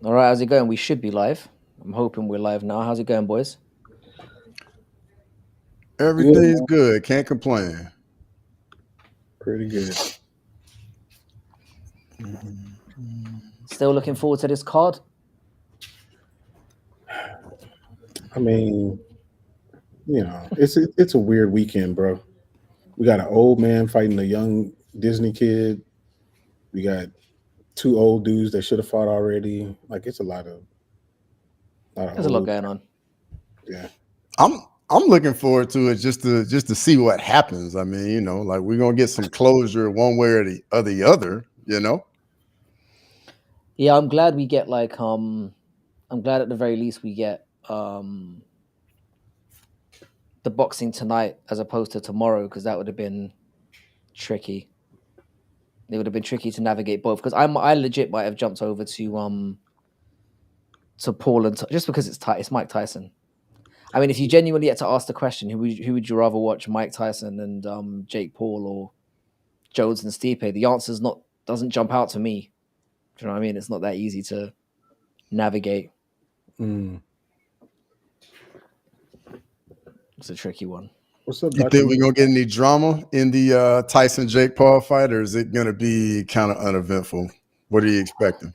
All right, how's it going? We should be live. I'm hoping we're live now. How's it going, boys? Good, Everything's man. good. Can't complain. Pretty good. Still looking forward to this card. I mean, it's a weird weekend, bro. We got an old man fighting a young Disney kid. We got two old dudes that should have fought already. Like it's a lot of There's a lot old. going on. Yeah, I'm I'm looking forward to it just to see what happens. I mean, like we're gonna get some closure one way or the other. Yeah, I'm glad we get I'm glad at the very least we get the boxing tonight as opposed to tomorrow because that would have been tricky. It would have been tricky to navigate both because I legit might have jumped over to Paul and just because it's Mike Tyson. I mean, if you genuinely had to ask the question, who would you rather watch, Mike Tyson and Jake Paul or Jones and Stipe? The answer's not doesn't jump out to me. Do you know what I mean? It's not that easy to navigate. mm. It's a tricky one. What's up, You Doctor think we're Lee? gonna get any drama in the Tyson Jake Paul fight, or is it gonna be kind of uneventful? What are you expecting?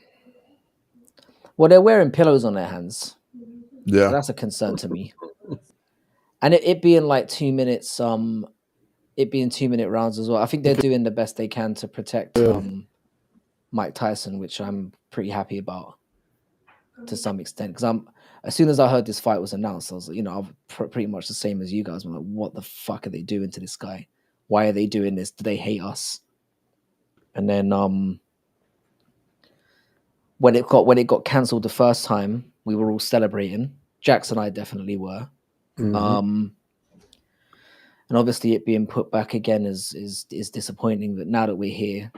Well, they're wearing pillows on their hands, so Yeah, that's a concern to me. And it being like 2 minutes, it being 2 minute rounds as well. I think they're doing the best they can to protect Yeah. Mike Tyson, which I'm pretty happy about to some extent. Because as soon as I heard this fight was announced, I was like, I'm pretty much the same as you guys. I'm like, what the fuck are they doing to this guy? Why are they doing this? Do they hate us? And then when it got cancelled the first time, we were all celebrating. Jax and I definitely were. hmm Um, and obviously, it being put back again is disappointing. But now that we're here,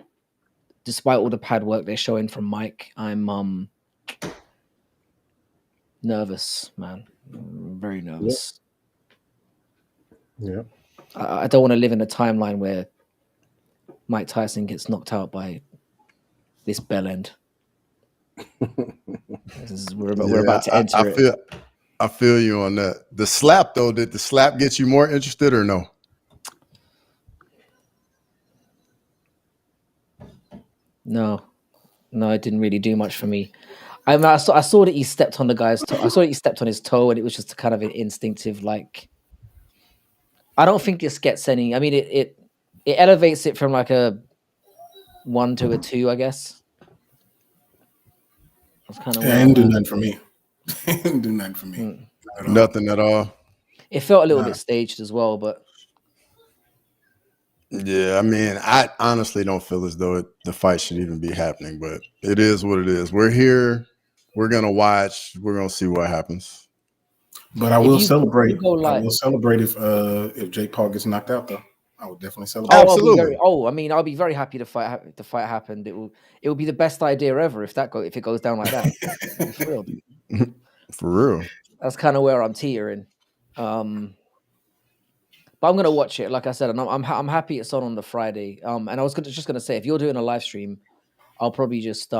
despite all the pad work they're showing from Mike, I'm nervous, man. I'm very Yeah. nervous. Yeah. I don't want to live in a timeline where Mike Tyson gets knocked out by this bell end. We're yeah. about to I enter it. feel you on that. The slap though, did the slap get you more interested or no? No, no, it didn't really do much for me. I saw that he stepped on the guy's toe. I saw that he stepped on his toe, and it was just kind of an instinctive, like. I don't think this gets any. I mean, it elevates it from like a 1 to a 2, I guess. That's kind of Yeah, where it I'm didn't do at. nothing for me. It didn't do nothing for me. Mm. Not at all. Nothing at all. It felt a little Nah. bit staged as well, but Yeah, I mean, I honestly don't feel as though the fight should even be happening, but it is what it is. We're here. We're gonna watch. We're gonna see what happens. But I if will you if celebrate. you go I like, will celebrate if Jake Paul gets knocked out, though. I would definitely celebrate. oh, I'll be very. Absolutely. Oh, I mean, I'll be very happy the fight happened. It will be the best idea ever if it goes down like that. I'll be thrilled. For real. That's kind of where I'm teetering. Um, but I'm gonna watch it. Like I said, and I'm happy it's on the Friday. And I was just gonna say, if you're doing a live stream, I'll probably just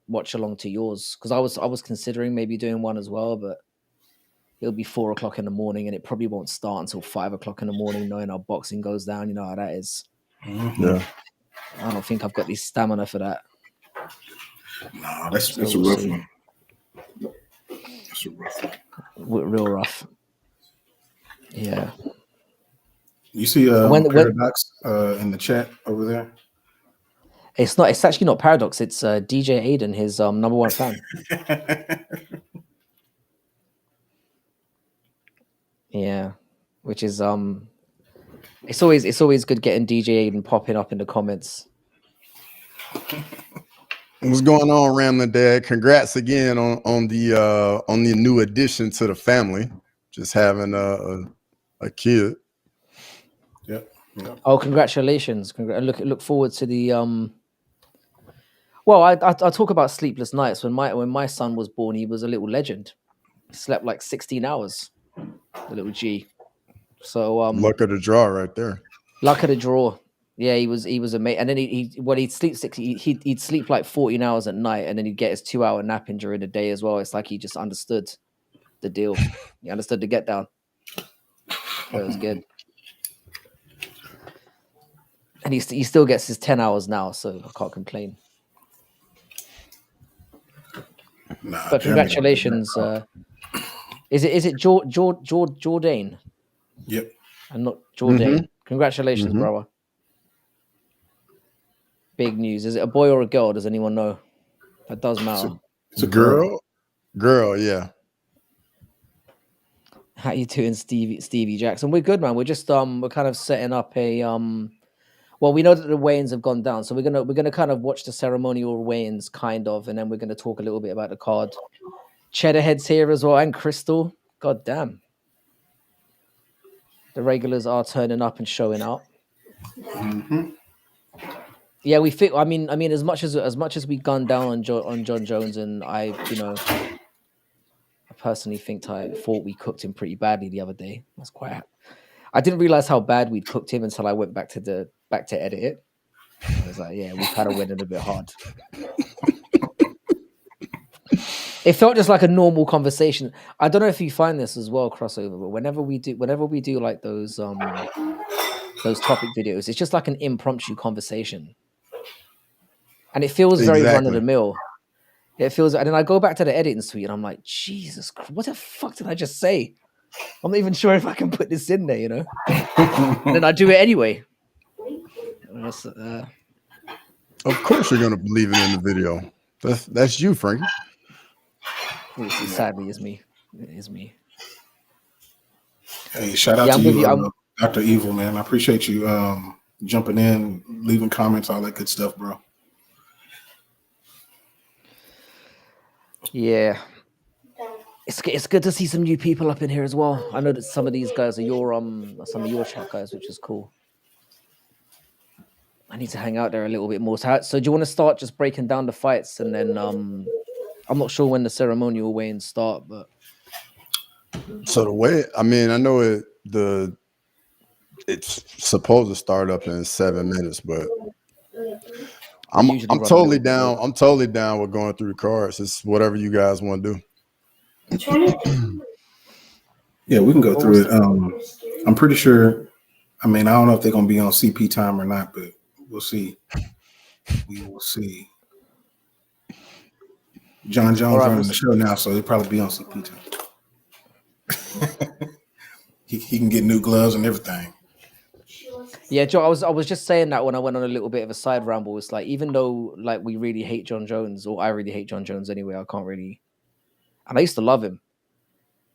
watch along to yours because I was considering maybe doing one as well, but it'll be 4 o'clock in the morning, and it probably won't start until 5 o'clock in the morning. Knowing how boxing goes down, you know how that is. hmm Yeah. I don't think I've got the stamina for that. No, So that's a we'll rough see. one. That's a rough one. Real rough. Yeah. You see When Paradox in the chat over there? it's not, it's actually not Paradox. It's DJ Aiden, his number one fan. Yeah, which is it's always good getting DJ Aiden popping up in the comments. What's going on, Ramlin Dad? Congrats again on the new addition to the family. Just having a kid. Yep. Yep. Oh, congratulations! Look forward to the Well, I talk about sleepless nights. When my son was born, he was a little legend. He slept like 16 hours, the little G. So Luck of the draw right there. luck of the draw. Yeah, he was amazing. And then he'd sleep he'd sleep like 14 hours at night, and then he'd get his 2-hour nap in during the day as well. It's like he just understood the deal. He understood the get down. So it was good. And he still gets his 10 hours now, so I can't complain. Nah, But Jeremy don't get that congratulations. call. Is it Jordan Yep. and not Mm-hmm. Jordan? Congratulations, Mm-hmm. brother. Big news. Is it a boy or a girl? Does anyone know? That does matter. It's a girl. Girl, yeah. How you doing, Stevie Jackson? We're good, man. We're just we're kind of setting up a well, we know that the weigh-ins have gone down, so we're gonna kind of watch the ceremonial weigh-ins, kind of, and then we're gonna talk a little bit about the card. Cheddarhead's here as well, and Crystal. God damn, the regulars are turning up and showing out. Mm-hmm. Yeah, we think. I mean, as much as we gunned down on John Jones, and I personally thought we cooked him pretty badly the other day. That's quite. I didn't realize how bad we'd cooked him until I went back to edit it. I was like, yeah, we kind of went in a bit hard. It felt just like a normal conversation. I don't know if you find this as well, crossover, but whenever we do like those topic videos, it's just like an impromptu conversation, and it feels very run of the mill. It feels, and then I go back to the editing suite, and I'm like, Jesus Christ, what the fuck did I just say? I'm not even sure if I can put this in there, you know. And then I do it anyway. Of course, you're gonna believe it in the video. That's you, Frankie. Sadly, is me. It is me. Hey, shout out to you, Dr. Evil, man. I appreciate you jumping in, leaving comments, all that good stuff, bro. Yeah. It's good to see some new people up in here as well. I know that some of these guys are some of your chat guys, which is cool. I need to hang out there a little bit more. So do you want to start just breaking down the fights, and then I'm not sure when the ceremonial weigh-ins start, but so the way, I mean, I know it's supposed to start up in 7 minutes, but I'm totally down. I'm totally down with going through the cards. It's whatever you guys want to do. Yeah, we can go through it. I'm pretty sure. I mean, I don't know if they're gonna be on CP time or not, but we'll see. We will see. John Jones running the show now, so he'll probably be on CP time. he can get new gloves and everything. Yeah, Joe, I was just saying that when I went on a little bit of a side ramble. It's like, even though like we really hate John Jones, or I really hate John Jones anyway, I can't really, and I used to love him,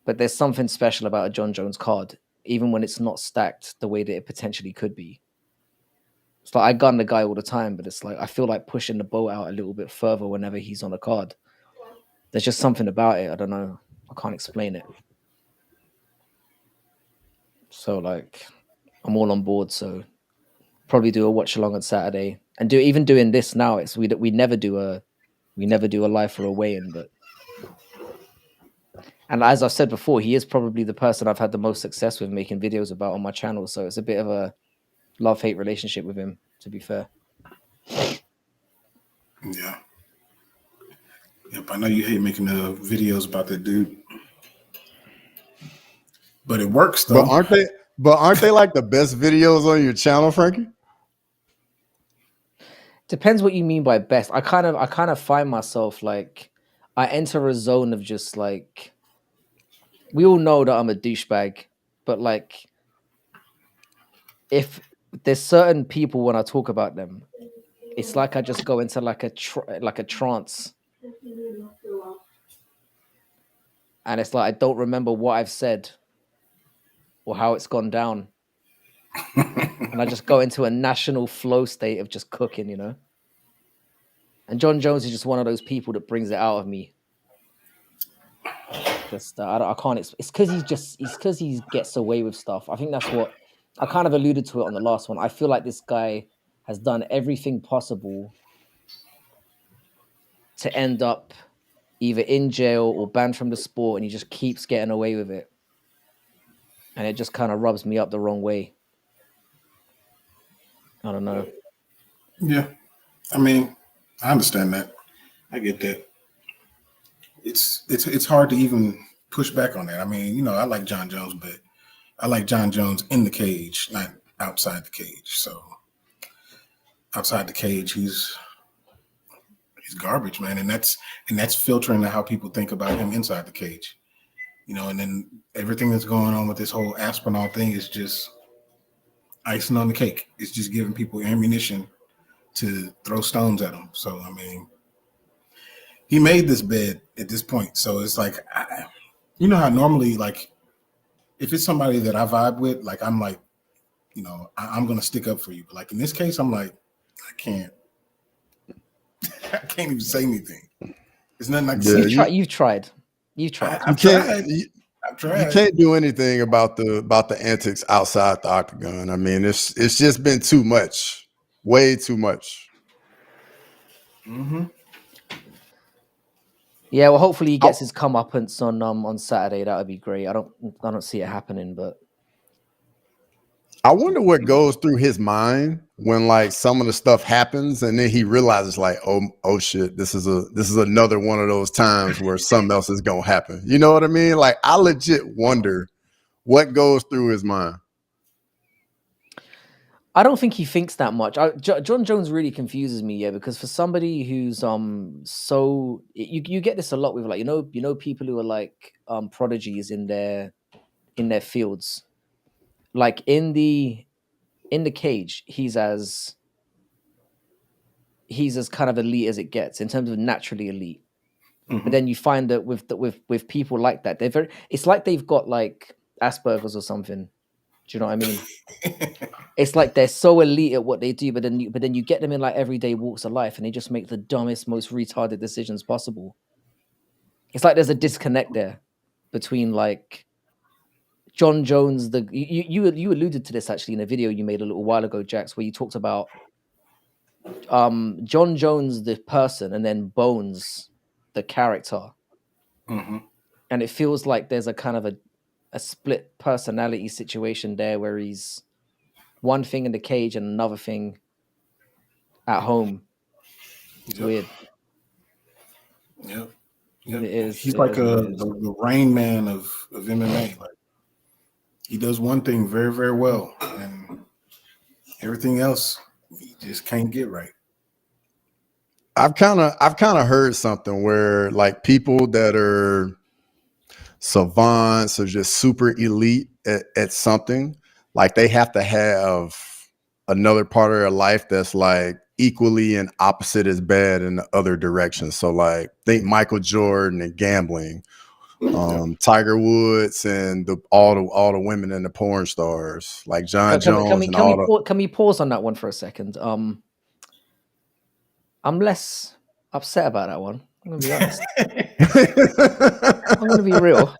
but there's something special about a John Jones card, even when it's not stacked the way that it potentially could be. It's like I gun the guy all the time, but it's like I feel like pushing the boat out a little bit further whenever he's on a card. There's just something about it. I don't know. I can't explain it. So like, I'm all on board. So probably do a watch along on Saturday, and doing this now. It's we never do a live for a weigh-in, but. And as I've said before, he is probably the person I've had the most success with making videos about on my channel. So it's a bit of a love-hate relationship with him, to be fair. Yeah. Yep, I know you hate making the videos about that dude. But it works though. But aren't they like the best videos on your channel, Frankie? Depends what you mean by best. I kind of find myself like I enter a zone of just like, we all know that I'm a douchebag, but like if there's certain people, when I talk about them, it's like I just go into like a trance, and it's like I don't remember what I've said or how it's gone down, and I just go into a national flow state of just cooking, you know. And John Jones is just one of those people that brings it out of me. Just I can't. It's because he gets away with stuff. I think that's what I kind of alluded to it on the last one. I feel like this guy has done everything possible to end up either in jail or banned from the sport, and he just keeps getting away with it. And it just kind of rubs me up the wrong way. I don't know. Yeah, I mean, I understand that. I get that. It's hard to even push back on that. I mean, I like John Jones, but I like John Jones in the cage, not outside the cage. So outside the cage, he's garbage, man, and that's filtering to how people think about him inside the cage. And then everything that's going on with this whole Aspinall thing is just icing on the cake. It's just giving people ammunition to throw stones at him. So I mean, he made this bed at this point. So it's like, how normally, like, if it's somebody that I vibe with, like, I'm like, I'm gonna stick up for you. But like in this case, I'm like, I can't even say anything. There's nothing I can say. You've tried. I've tried. You can't do anything about the antics outside the octagon. I mean, it's just been too much, way too much. Mm-hmm. Yeah, well, hopefully he gets his comeuppance on Saturday. That would be great. I don't see it happening, but I wonder what goes through his mind when like some of the stuff happens, and then he realizes like, oh shit, this is another one of those times where something else is gonna happen. You know what I mean? Like, I legit wonder what goes through his mind. I don't think he thinks that much. John Jones really confuses me, because for somebody who's so you get this a lot with like people who are like prodigies in their fields, like in the cage, he's as kind of elite as it gets in terms of naturally elite. Mm-hmm. But then you find that with people like that, it's like they've got like Asperger's or something. Do you know what I mean? It's like they're so elite at what they do, but then you get them in like everyday walks of life, and they just make the dumbest, most retarded decisions possible. It's like there's a disconnect there between like John Jones. You alluded to this actually in a video you made a little while ago, Jax, where you talked about John Jones the person, and then Bones the character. Mm-hmm. And it feels like there's a kind of a split personality situation there, where he's one thing in the cage and another thing at home. It's weird. Yep. It is. He's like the Rain Man of MMA. Like, he does one thing very, very well, and everything else he just can't get right. I've kind of heard something where like people that are savants or just super elite at something, like they have to have another part of their life that's like equally and opposite as bad in the other direction. So like think Michael Jordan and gambling, Tiger Woods and all the women and the porn stars, like John Jones. Can we pause on that one for a second? I'm less upset about that one. I'm gonna be honest. I'm gonna be real.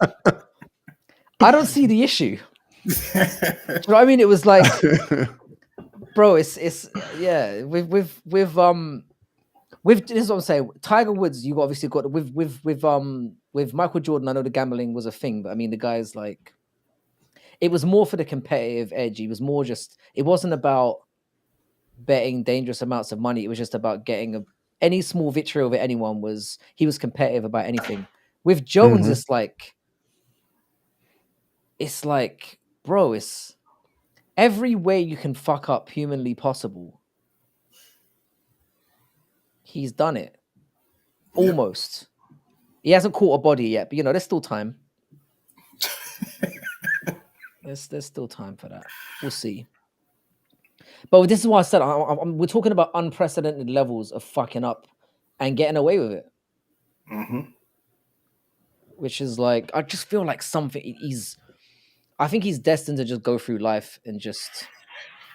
I don't see the issue. Do you know what I mean? It was like, bro, it's yeah. With this is what I'm saying. Tiger Woods, you obviously got with Michael Jordan. I know the gambling was a thing, but I mean the guy's like, it was more for the competitive edge. He was more just. It wasn't about betting dangerous amounts of money. It was just about getting any small victory over anyone. He was competitive about anything. With Jones, it's like, bro, it's every way you can fuck up humanly possible. He's done it. Almost. He hasn't caught a body yet, but there's still time. There's still time for that. We'll see. But this is why I said we're talking about unprecedented levels of fucking up and getting away with it. Mm-hmm. Which is like, I just feel like I think he's destined to just go through life and just,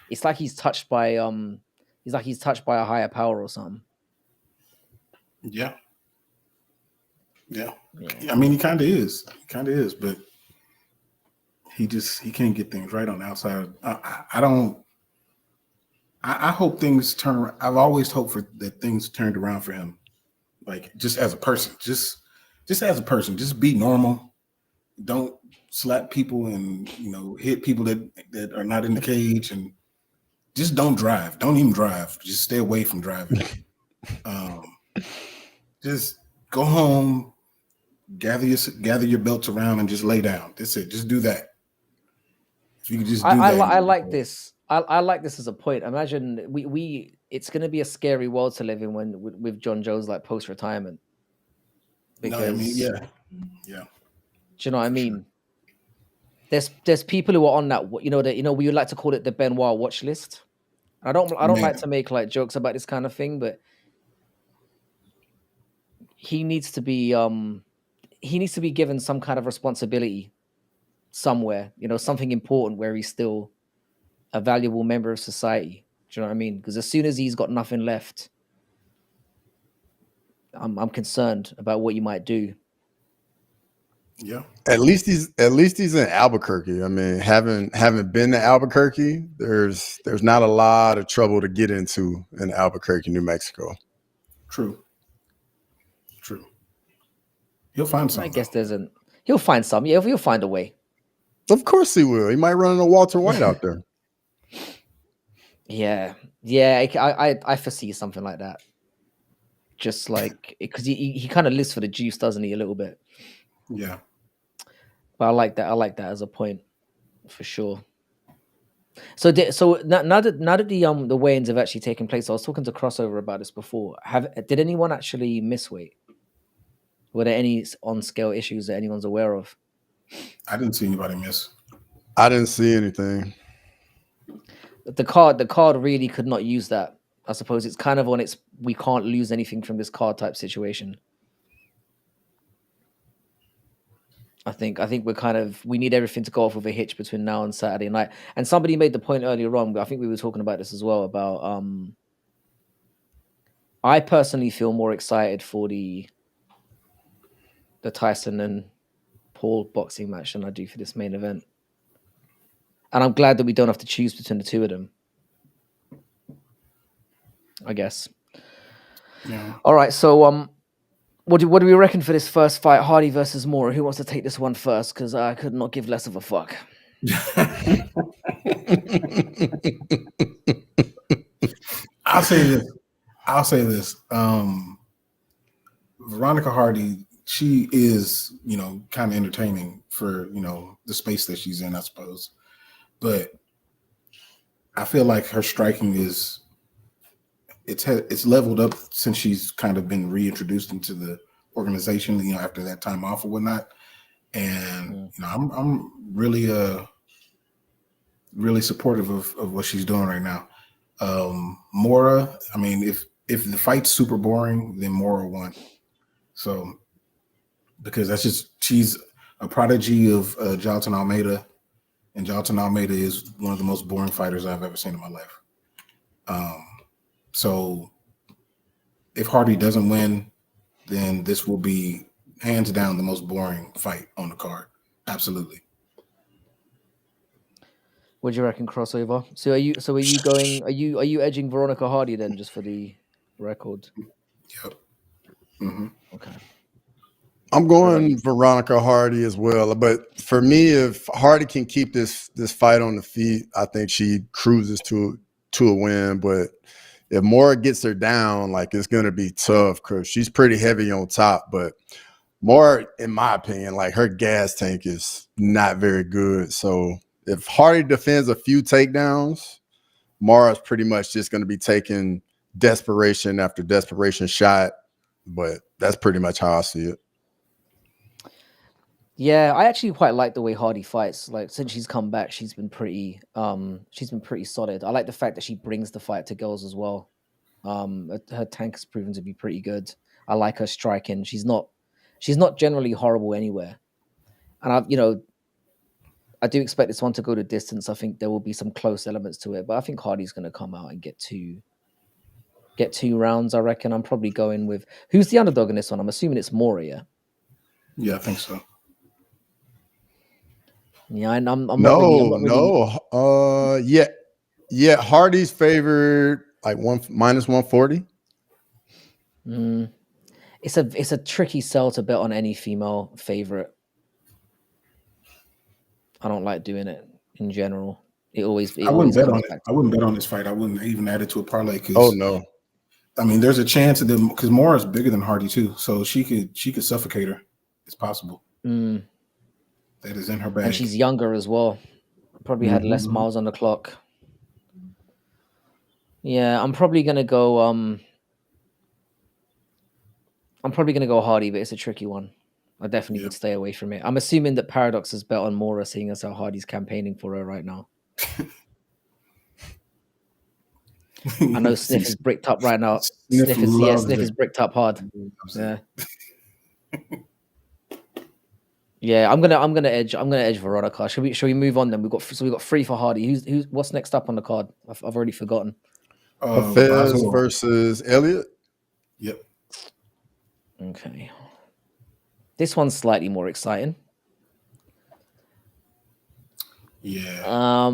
it's like he's touched by a higher power or something. Yeah. I mean, he kind of is. But he can't get things right on the outside. I hope things turn around. I've always hoped that things turned around for him. Like, just as a person, just as a person, just be normal. Don't slap people and hit people that are not in the cage, and just don't drive. Don't even drive. Just stay away from driving. Just go home, gather your belts around, and just lay down. That's it. Just do that. If you could just do that, I like this. I like this as a point. Imagine we it's going to be a scary world to live in when with John Jones like post retirement. Because no, I mean, yeah. do you know what I mean? Sure. There's people who are on that we would like to call it the Benoit watch list. I don't like to make like jokes about this kind of thing, but he needs to be given some kind of responsibility somewhere, something important where he's still a valuable member of society. Do you know what I mean? Because as soon as he's got nothing left, I'm concerned about what you might do. Yeah. At least he's in Albuquerque. I mean, having been to Albuquerque, there's not a lot of trouble to get into in Albuquerque, New Mexico. True. He'll find some. I guess he'll find some. Yeah, he'll find a way. Of course he will. He might run into Walter White out there. Yeah. I foresee something like that. Just like because he kind of lives for the juice, doesn't he? A little bit. Yeah. But I like that. I like that as a point for sure. So now that the weigh-ins have actually taken place, I was talking to Crossover about this before. Did anyone actually miss weight? Were there any on-scale issues that anyone's aware of? I didn't see anybody miss. I didn't see anything. The card really could not use that. I suppose it's kind of on its we can't lose anything from this card type situation. I think we need everything to go off with a hitch between now and Saturday night. And somebody made the point earlier on, but I think we were talking about this as well, about I personally feel more excited for the Tyson and Paul boxing match than I do for this main event. And I'm glad that we don't have to choose between the two of them, I guess. Yeah. All right, so what do we reckon for this first fight, Hardy versus Mora? Who wants to take this one first? Because I could not give less of a fuck. I'll say this. Veronica Hardy, she is, kind of entertaining for, the space that she's in, I suppose. But I feel like her striking it's leveled up since she's kind of been reintroduced into the organization, after that time off or whatnot. And I'm really really supportive of what she's doing right now. Mora, I mean, if the fight's super boring, then Mora won. So because she's a prodigy of Jonathan Almeida, and Jonathan Almeida is one of the most boring fighters I've ever seen in my life. So if Hardy doesn't win, then this will be hands down the most boring fight on the card. Absolutely. What do you reckon, Crossover? So are you edging Veronica Hardy then, just for the record? Yep. Mm-hmm. Okay. I'm going Veronica Hardy as well, but for me, if Hardy can keep this fight on the feet, I think she cruises to a win. But if Mora gets her down, like, it's gonna be tough because she's pretty heavy on top. But Mora, in my opinion, like, her gas tank is not very good. So if Hardy defends a few takedowns, Mora's pretty much just gonna be taking desperation after desperation shot. But that's pretty much how I see it. Yeah, I actually quite like the way Hardy fights. Like, since she's come back, she's been pretty solid. I like the fact that she brings the fight to girls as well. Her tank has proven to be pretty good. I like her striking. She's not generally horrible anywhere. And I do expect this one to go to distance. I think there will be some close elements to it, but I think Hardy's going to come out and get two rounds. I reckon. I'm probably going with who's the underdog in this one. I'm assuming it's Moria. Yeah, I think so. Yeah, and I'm not really. Yeah. Hardy's favored like -140. It's a tricky sell to bet on any female favorite. I don't like doing it in general. It always I wouldn't bet on comes it. back. I wouldn't bet on this fight. I wouldn't even add it to a parlay because Oh no. I mean, there's a chance of them because Mora's bigger than Hardy too, so she could suffocate her. It's possible. Mm. That is in her bag. And she's younger as well. Probably had less Mhm. miles on the clock. Yeah, I'm probably gonna go. I'm probably gonna go Hardy, but it's a tricky one. I definitely would stay away from it. I'm assuming that Paradox has bet on Mora, seeing as how Hardy's campaigning for her right now. I know Sniff is bricked up right now. Sniff is bricked up hard. Yeah. Yeah, I'm gonna edge Veronica. Should we move on then? We got 3 for Hardy. Who's what's next up on the card? I've already forgotten. Hafez versus Elliott. Yep. Okay. This one's slightly more exciting. Yeah.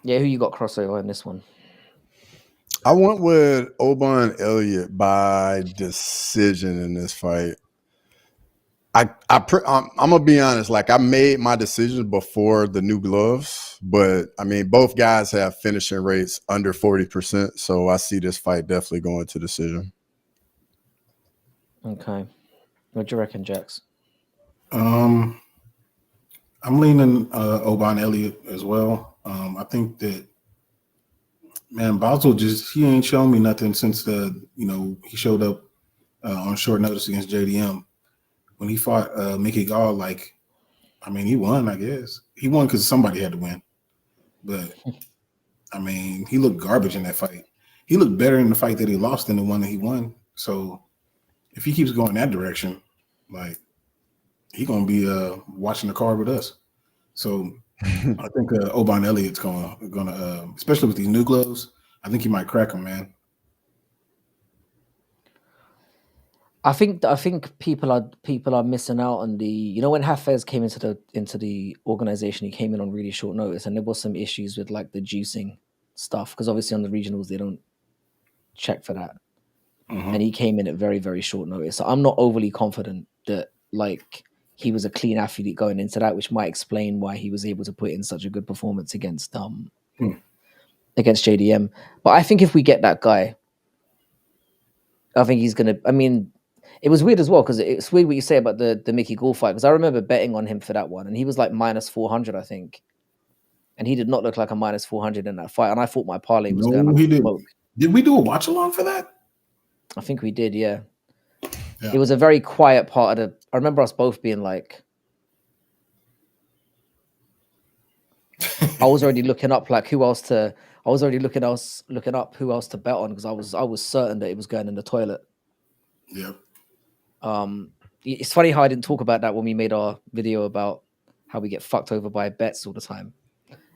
Yeah, who you got crossover in this one? I went with Oban Elliott by decision in this fight. I'm gonna be honest. Like, I made my decisions before the new gloves, but I mean, both guys have finishing rates under 40%, so I see this fight definitely going to decision. Okay, what do you reckon, Jax? I'm leaning Oban Elliott as well. I think that Basel he ain't shown me nothing since he showed up on short notice against JDM when he fought Mickey Gall. Like, I mean, he won. I guess he won because somebody had to win, but I mean, he looked garbage in that fight. He looked better in the fight that he lost than the one that he won. So if he keeps going that direction, like, he's gonna be watching the card with us. So I think Oban Elliott's gonna especially with these new gloves, I think he might crack him, man. I think people are missing out on the when Hafez came into the organization, he came in on really short notice, and there was some issues with like the juicing stuff because obviously on the regionals they don't check for that, and he came in at very, very short notice. So I'm not overly confident that like he was a clean athlete going into that, which might explain why he was able to put in such a good performance against JDM. But I think if we get that guy, I think he's gonna. I mean, it was weird as well because it's weird what you say about the Mickey Gall fight because I remember betting on him for that one and he was like minus 400, I think, and he did not look like a minus 400 in that fight. And I thought my parlay was going under the smoke. Did we do a watch along for that? I think we did, yeah. It was a very quiet part of the. I remember us both being like, I was already looking up like who else to. I was already looking up who else to bet on because I was certain that it was going in the toilet. Yep. It's funny how I didn't talk about that when we made our video about how we get fucked over by bets all the time.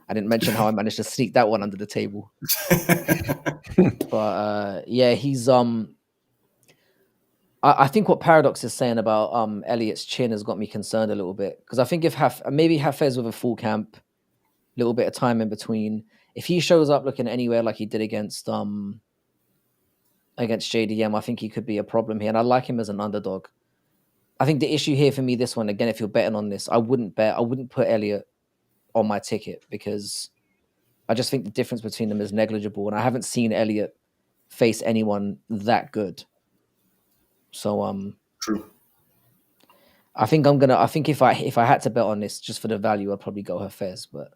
I didn't mention how I managed to sneak that one under the table. But yeah, he's I think what Paradox is saying about Elliott's chin has got me concerned a little bit because I think if maybe Hafez with a full camp, little bit of time in between, if he shows up looking anywhere like he did against JDM, I think he could be a problem here, and I like him as an underdog. I think the issue here for me, this one again, if you're betting on this, I wouldn't put Elliott on my ticket because I just think the difference between them is negligible, and I haven't seen Elliott face anyone that good. So true. I think if I had to bet on this just for the value, I'd probably go Hafez, but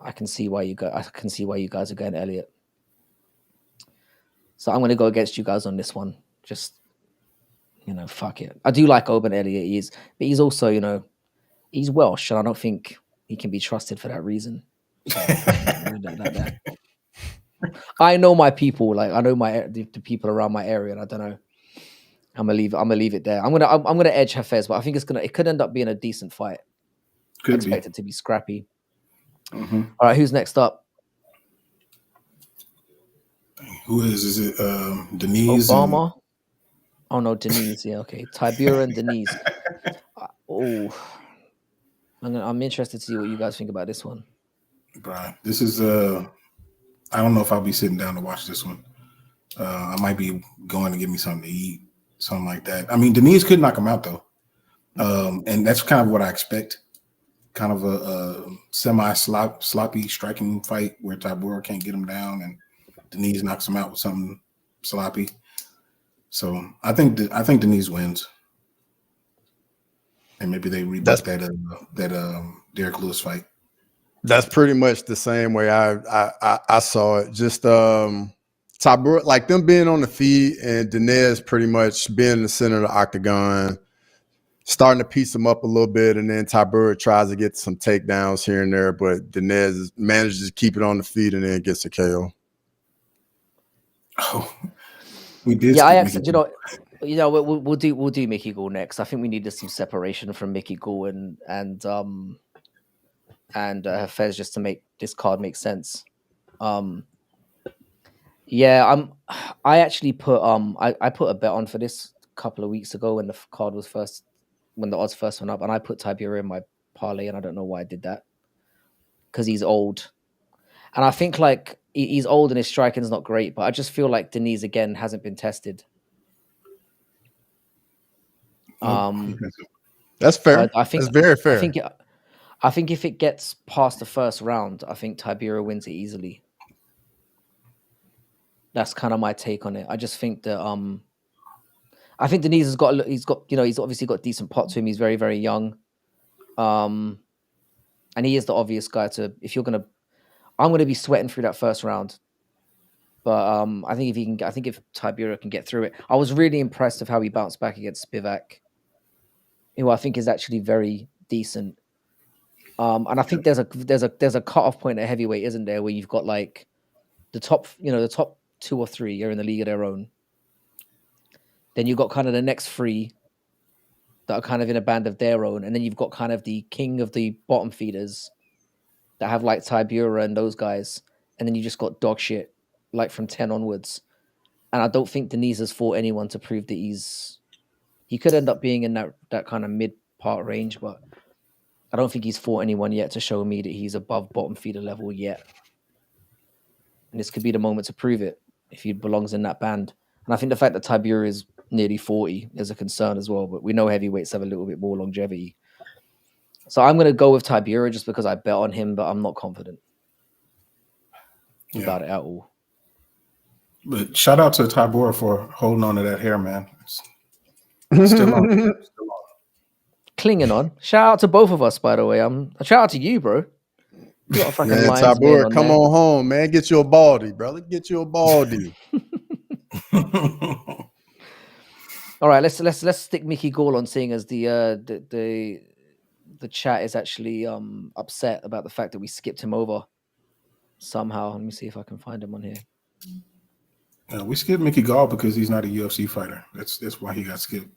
I can see why you guys are going Elliott. So I'm going to go against you guys on this one. Just fuck it. I do like Oban Elliott, but he's also he's Welsh, and I don't think he can be trusted for that reason. So, I know my people, like I know the people around my area, and I don't know. I'm gonna leave it there. I'm gonna edge Hafez, but I think it could end up being a decent fight. I expect it to be scrappy. All right, who's next up? Who is it? Denise Obama? Oh no, Denise. Yeah, okay. Tibura and Denise. I'm interested to see what you guys think about this one. Brian, this is I don't know if I'll be sitting down to watch this one. I might be going to get me something to eat, something like that. I mean, Denise could knock him out though, and that's kind of what I expect. kind of a semi-sloppy striking fight where Tybura can't get him down and Denise knocks him out with something sloppy. So I think Denise wins, and maybe they rebut that Derek Lewis fight. That's pretty much the same way I saw it. Just Tybura, like them being on the feet and Dinesh pretty much being in the center of the octagon, starting to piece them up a little bit, and then Tybura tries to get some takedowns here and there, but Dinesh manages to keep it on the feet and then gets a KO. Oh, we did. Yeah, I actually, we'll do Mickey Gall next. I think we needed some separation from Mickey Gall and Hafez just to make this card make sense. Yeah, I actually put I put a bet on for this a couple of weeks ago when the card was first, when the odds first went up, and I put Tybura in my parlay, and I don't know why I did that, because he's old, and I think like he's old and his striking's not great, but I just feel like Denise again hasn't been tested. That's fair. I think that's very fair. I think if it gets past the first round, I think Tybura wins it easily. That's kind of my take on it. I just think that I think Denise he's obviously got decent pot to him. He's very, very young. And he is the obvious guy to, I'm gonna be sweating through that first round. But I think if Tybura can get through it. I was really impressed of how he bounced back against Spivak, who I think is actually very decent. And I think there's a cutoff point at heavyweight, isn't there, where you've got like the top 2 or 3 are in the league of their own. Then you've got kind of the next 3 that are kind of in a band of their own, and then you've got kind of the king of the bottom feeders that have like Tybura and those guys, and then you just got dog shit like from 10 onwards. And I don't think Denise has fought anyone to prove that he could end up being in that kind of mid part range, but I don't think he's fought anyone yet to show me that he's above bottom feeder level yet. And this could be the moment to prove it if he belongs in that band. And I think the fact that Tybura is nearly 40 is a concern as well, but we know heavyweights have a little bit more longevity. So I'm going to go with Tybura just because I bet on him, but I'm not confident about it at all. But shout out to Tybura for holding on to that hair, man. It's still on. Still on. Clinging on. Shout out to both of us, by the way. Shout out to you, bro. You got a fucking man, Tybura, come on home, man. Get you a baldy, brother. Get you a baldy. All right, let's stick Mickey Gall on, seeing as the chat is actually upset about the fact that we skipped him over somehow. Let me see if I can find him on here. We skipped Mickey Gall because he's not a UFC fighter. That's why he got skipped.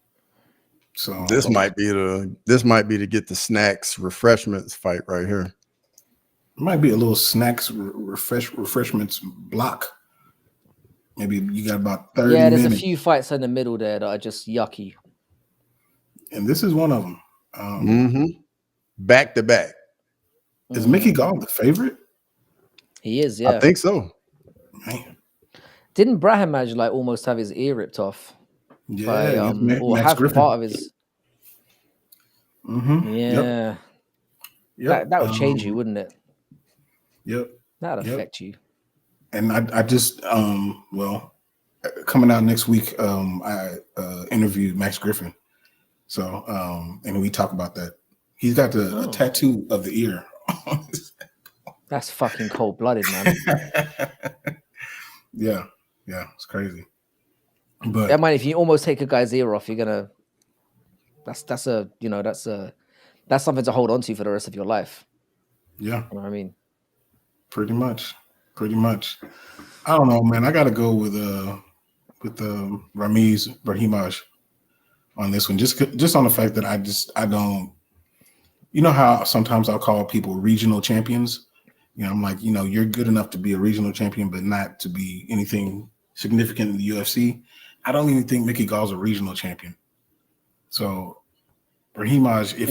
So this might be to get the snacks refreshments fight right here. It might be a little snacks refreshments block. Maybe you got about 30 minutes. There's a few fights in the middle there that are just yucky. And this is one of them. Back to back. Is Mickey Gall the favorite? He is, yeah. I think so. Man. Didn't Brahimaj like almost have his ear ripped off? Yeah, or have Griffin. part of his. Yeah. Yep. That would change you, wouldn't it? Yep. That'd affect you. And I just coming out next week, I interviewed Max Griffin. So and we talk about that. He's got a tattoo of the ear. That's fucking cold blooded, man. Yeah, it's crazy. But I mean, if you almost take a guy's ear off, you're gonna. That's something to hold on to for the rest of your life. Yeah, you know what I mean, pretty much. I don't know, man. I got to go with Ramiz Brahimaj on this one, just on the fact that I don't. You know how sometimes I'll call people regional champions. I'm like, you're good enough to be a regional champion, but not to be anything significant in the UFC. I don't even think Mickey Gall's a regional champion. So Brahimaj, if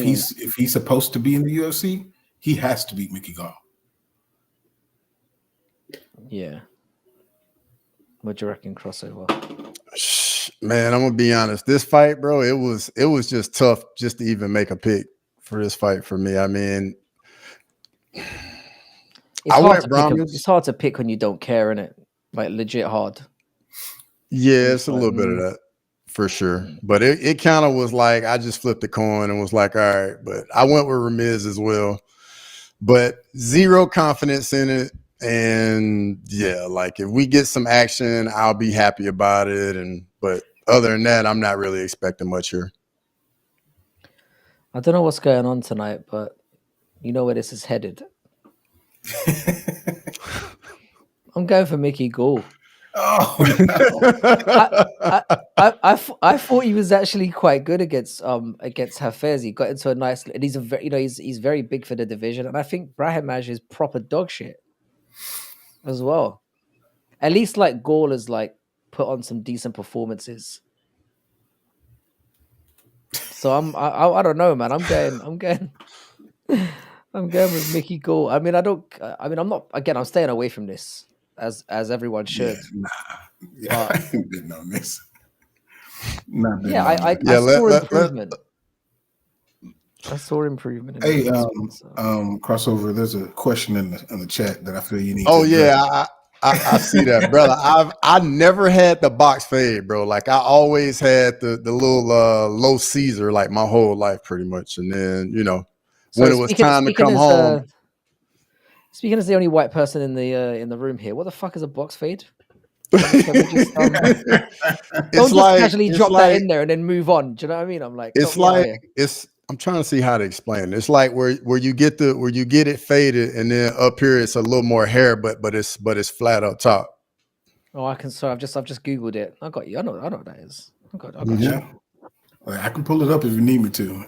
he's supposed to be in the UFC, he has to beat Mickey Gall. Yeah. What do you reckon, crossover? Man, I'm gonna be honest. This fight, bro, it was just tough just to even make a pick for this fight for me. I mean, It's I hard went to pick. Brahmins. It's hard to pick when you don't care, innit? Like legit hard. Yeah, it's a like, little bit of that for sure. But it kind of was like I just flipped the coin and was like, all right. But I went with Ramiz as well. But zero confidence in it. And yeah, like if we get some action, I'll be happy about it. But other than that, I'm not really expecting much here. I don't know what's going on tonight, but you know where this is headed. I'm going for Mickey Gall. Oh no. I thought he was actually quite good against Hafez. He got into a nice, and he's a very, he's very big for the division, and I think Brahimaj is proper dog shit as well. At least like Gall has like put on some decent performances. So I don't know, man. I'm going with Mickey Gall. I mean, I'm not. Again, I'm staying away from this as everyone should. Yeah, I ain't bidding on this. Not bidding Yeah, on I that. saw improvement. I saw improvement. In Hey, this one, so. crossover. There's a question in the chat that I feel you need. Oh to yeah, I see that, brother. I never had the box fade, bro. Like I always had the little low Caesar, like my whole life, pretty much. And then So when it was time to come home. Speaking as the only white person in the room here, what the fuck is a box fade? Don't just casually drop that in there and then move on. Do you know what I mean? I'm like, I'm trying to see how to explain it. It's like where you get it faded, and then up here it's a little more hair, but it's flat up top. Oh, I can. So I've just googled it. I got you. I know what that is. I got yeah. You. I can pull it up if you need me to.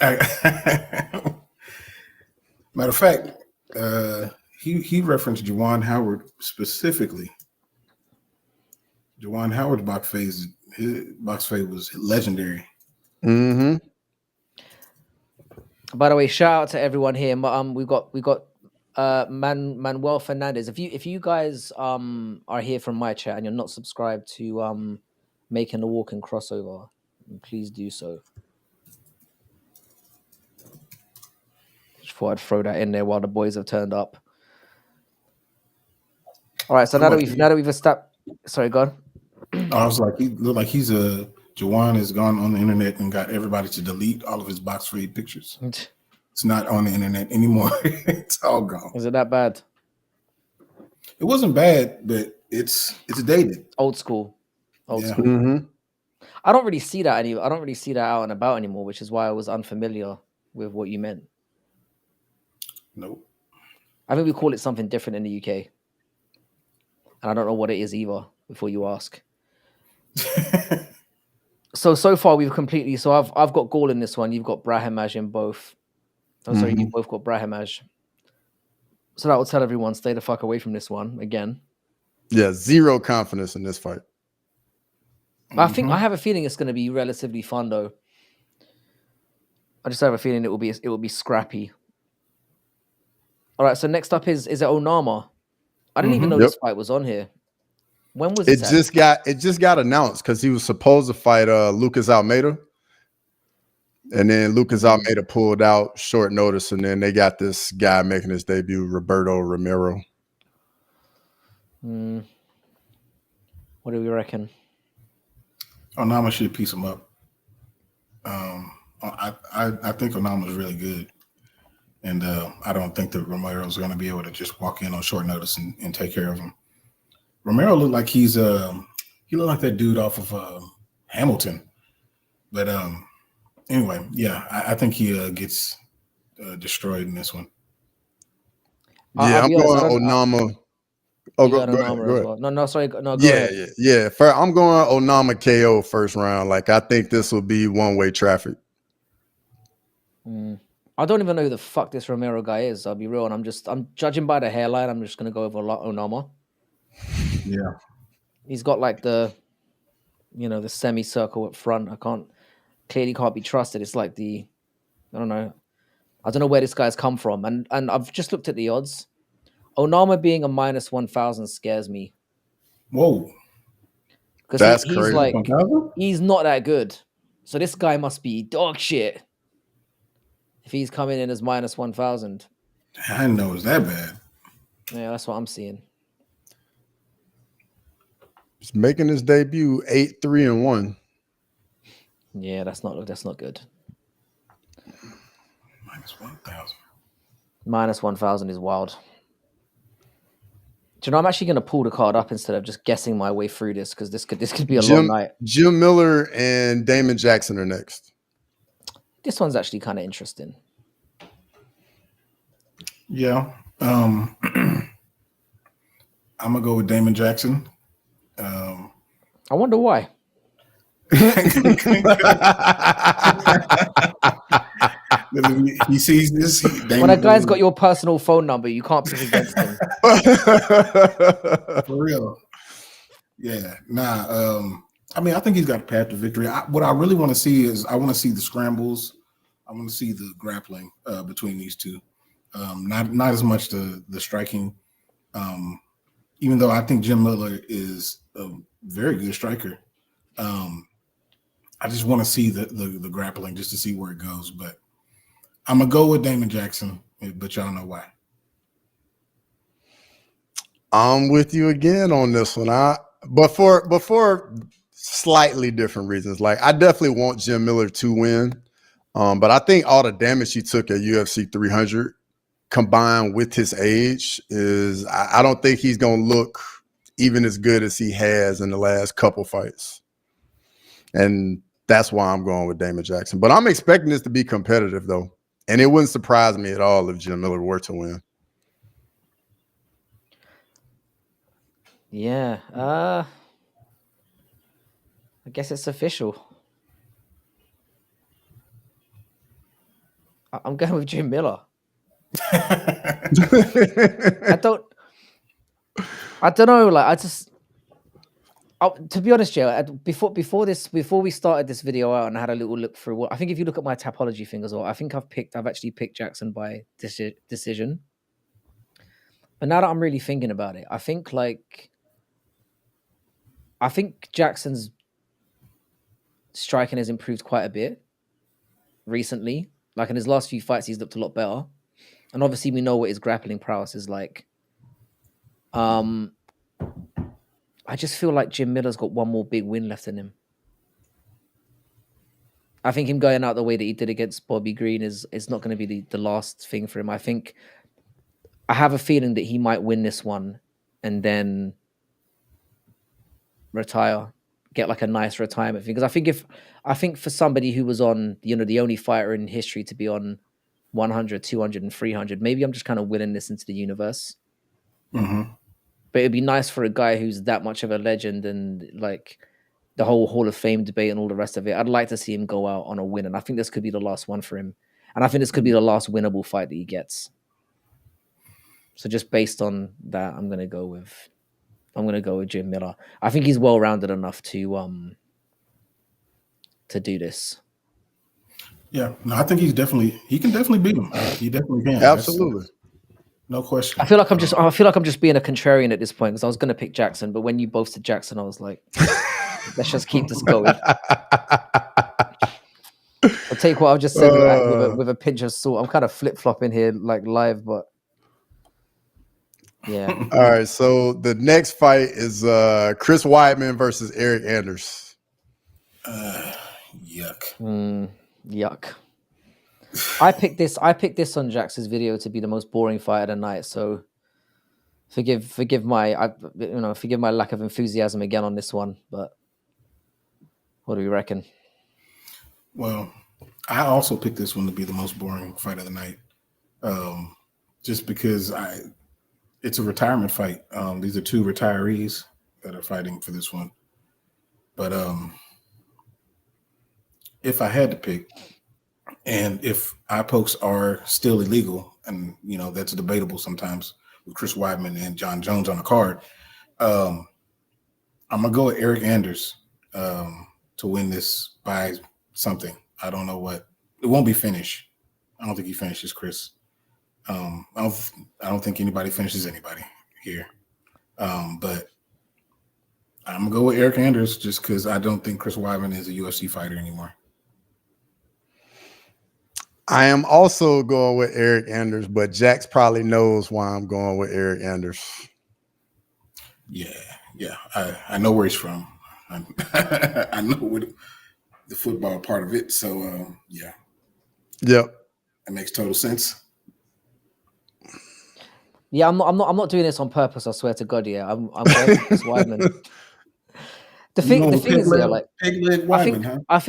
Matter of fact, he referenced Juwan Howard specifically. Juwan Howard's box fade was legendary. Mm-hmm. By the way, shout out to everyone here. We got Manuel Fernandez. If you guys are here from my chat and you're not subscribed to Making the Walk and Crossover, please do so. Just thought I'd throw that in there while the boys have turned up. All right, so now that we've established, sorry, go on. I was like, he looked like Juwan has gone on the internet and got everybody to delete all of his box fade pictures. It's not on the internet anymore. It's all gone. Is it that bad? It wasn't bad, but it's dated. Old school. Old school. Mm-hmm. I don't really see that I don't really see that out and about anymore, which is why I was unfamiliar with what you meant. Nope. I think we call it something different in the UK. And I don't know what it is either, before you ask. So far we've completely. So I've got Gall in this one. You've got Brahimaj in both. I'm sorry, you both got Brahimaj. So that will tell everyone stay the fuck away from this one again. Yeah, zero confidence in this fight. I have a feeling it's going to be relatively fun though. I just have a feeling it will be scrappy. All right, so next up is it Onama? I didn't even know this fight was on here. When was it? It just got announced because he was supposed to fight Lucas Almeida, and then Lucas Almeida pulled out short notice, and then they got this guy making his debut, Roberto Romero. What do we reckon? Onama should piece him up. I think Onama is really good, and I don't think that Romero is going to be able to just walk in on short notice and take care of him. Romero looked like he looked like that dude off of Hamilton, but anyway, yeah, I think he gets destroyed in this one. Yeah, I'm going Onama. Go ahead. Well. No, sorry. No, go ahead. Yeah. I'm going Onama KO first round. Like I think this will be one-way traffic. I don't even know who the fuck this Romero guy is. I'll be real, and I'm judging by the hairline. I'm just gonna go over Onama. Yeah, he's got like the semicircle up front. Clearly can't be trusted. It's like I don't know where this guy's come from, and I've just looked at the odds. Onama being a minus 1,000 scares me. Whoa, because he's like he's not that good. So this guy must be dog shit. If he's coming in as minus 1,000. I didn't know it was that bad. Yeah, that's what I'm seeing. He's making his debut 8-3-1. Yeah, that's not good. Minus 1,000. Minus 1,000 is wild. Do you know, I'm actually going to pull the card up instead of just guessing my way through this, because this could be a long night. Jim Miller and Damon Jackson are next. This one's actually kind of interesting. Yeah. I'm going to go with Damon Jackson. I wonder why. He sees this. When a guy's got your personal phone number, you can't pick against him. For real. Yeah. Nah. I mean, I think he's got a path to victory. What I really want to see is I want to see the scrambles. I want to see the grappling between these two. Not as much the striking. Even though I think Jim Miller is a very good striker. I just want to see the grappling just to see where it goes. But I'm gonna go with Damon Jackson, but y'all know why. I'm with you again on this one. But for slightly different reasons. Like, I definitely want Jim Miller to win. But I think all the damage he took at UFC 300 combined with his age is, I don't think he's going to look even as good as he has in the last couple fights. And that's why I'm going with Damon Jackson. But I'm expecting this to be competitive, though. And it wouldn't surprise me at all if Jim Miller were to win. Yeah. I guess it's official. I'm going with Jim Miller. I don't know. Like, to be honest, Joe, before we started this video out and I had a little look through I think if you look at my Tapology thing as well, I think I've actually picked Jackson by decision. But now that I'm really thinking about it, I think Jackson's striking has improved quite a bit recently. Like, in his last few fights, he's looked a lot better. And obviously we know what his grappling prowess is like. I just feel like Jim Miller's got one more big win left in him. I think him going out the way that he did against Bobby Green is not going to be the last thing for him. I have a feeling that he might win this one and then retire, get like a nice retirement thing. Because I think for somebody who was on, the only fighter in history to be on 100, 200, and 300, maybe I'm just kind of willing this into the universe. Mm-hmm. But it'd be nice for a guy who's that much of a legend and like the whole Hall of Fame debate and all the rest of it. I'd like to see him go out on a win, and I think this could be the last one for him. And I think this could be the last winnable fight that he gets. So just based on that, I'm gonna go with Jim Miller. I think he's well rounded enough to do this. Yeah, no, I think he can definitely beat him. He definitely can. Absolutely. No question. I feel like I'm just being a contrarian at this point, because I was going to pick Jackson, but when you both said Jackson, I was like, let's just keep this going. I'll take what I've just said with a pinch of salt. I'm kind of flip flopping here, like live, but yeah. All right, so the next fight is Chris Weidman versus Eric Anders. Yuck. Yuck. I picked this on Jax's video to be the most boring fight of the night. So forgive my lack of enthusiasm again on this one. But what do we reckon? Well, I also picked this one to be the most boring fight of the night, just because it's a retirement fight. These are two retirees that are fighting for this one. But if I had to pick, and if eye pokes are still illegal, and that's debatable sometimes with Chris Weidman and John Jones on the card, I'm gonna go with Eric Anders to win this by something. I don't know what. It won't be finish. I don't think he finishes Chris. I don't think anybody finishes anybody here. But I'm gonna go with Eric Anders just because I don't think Chris Weidman is a UFC fighter anymore. I am also going with Eric Anders, but Jax probably knows why I'm going with Eric Anders. Yeah. I know where he's from. I know what the football part of it. So yeah, Yep. that makes total sense. Yeah, I'm not doing this on purpose. I swear to God. Yeah, I'm going for Chris Weidman. The You thing going the with thing is, yeah, like pig leg I Wyman, think huh? I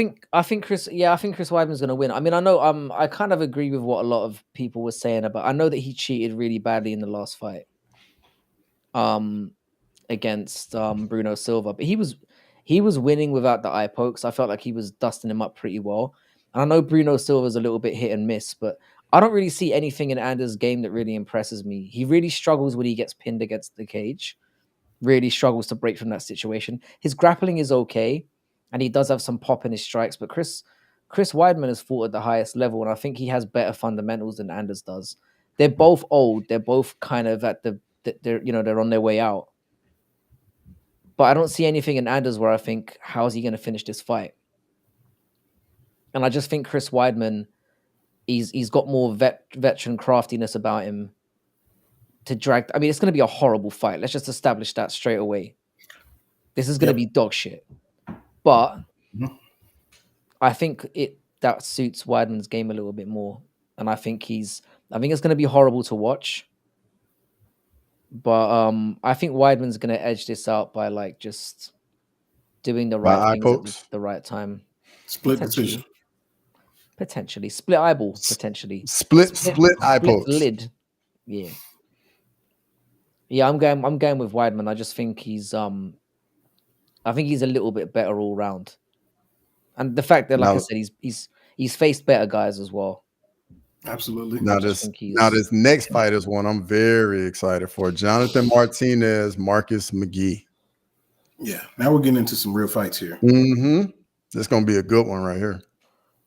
think Chris Weidman's gonna win. I mean, I know I kind of agree with what a lot of people were saying about. I know that he cheated really badly in the last fight. Um, against Bruno Silva, but he was winning without the eye pokes. I felt like he was dusting him up pretty well. And I know Bruno Silva's a little bit hit and miss, but I don't really see anything in Anders' game that really impresses me. He really struggles when he gets pinned against the cage. Really struggles to break from that situation. His grappling is okay, and he does have some pop in his strikes. But Chris Weidman has fought at the highest level, and I think he has better fundamentals than Anders does. They're both old. They're both kind of at they're they're on their way out. But I don't see anything in Anders where I think, how's he going to finish this fight? And I just think Chris Weidman, he's got more veteran craftiness about him to drag. I mean, it's going to be a horrible fight. Let's just establish that straight away. This is going to Yep. be dog shit. But Mhm. I think that suits Weidman's game a little bit more, and I think it's going to be horrible to watch. But I think Weidman's going to edge this out by like just doing the right By eye things at pokes. the right time. Split decision. Potentially split eyeball. Potentially Split eye split pokes. lid. Yeah, yeah. I'm going with Weidman. I just think I think he's a little bit better all round, and the fact that, like I Now, said, he's faced better guys as well. Absolutely. I now just this think now he's this next fight is one I'm very excited for. Jonathan Martinez, Marcus McGee. Yeah. Now we're getting into some real fights here. Mm-hmm. This is gonna be a good one right here.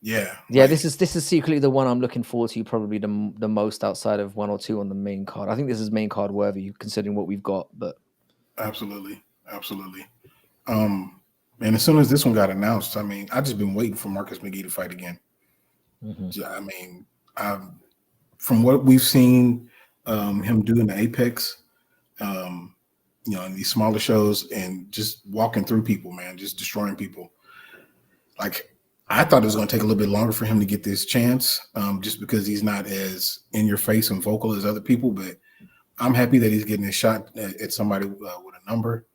Yeah. yeah. Like, This is secretly the one I'm looking forward to, probably the most outside of one or two on the main card. I think this is main card worthy considering what we've got. But absolutely. Absolutely. And as soon as this one got announced, I mean, I just been waiting for Marcus McGee to fight again. mhm. I mean, from what we've seen him do in the Apex, in these smaller shows and just walking through people, man, just destroying people. Like, I thought it was going to take a little bit longer for him to get this chance, just because he's not as in your face and vocal as other people. But I'm happy that he's getting a shot at somebody with a number.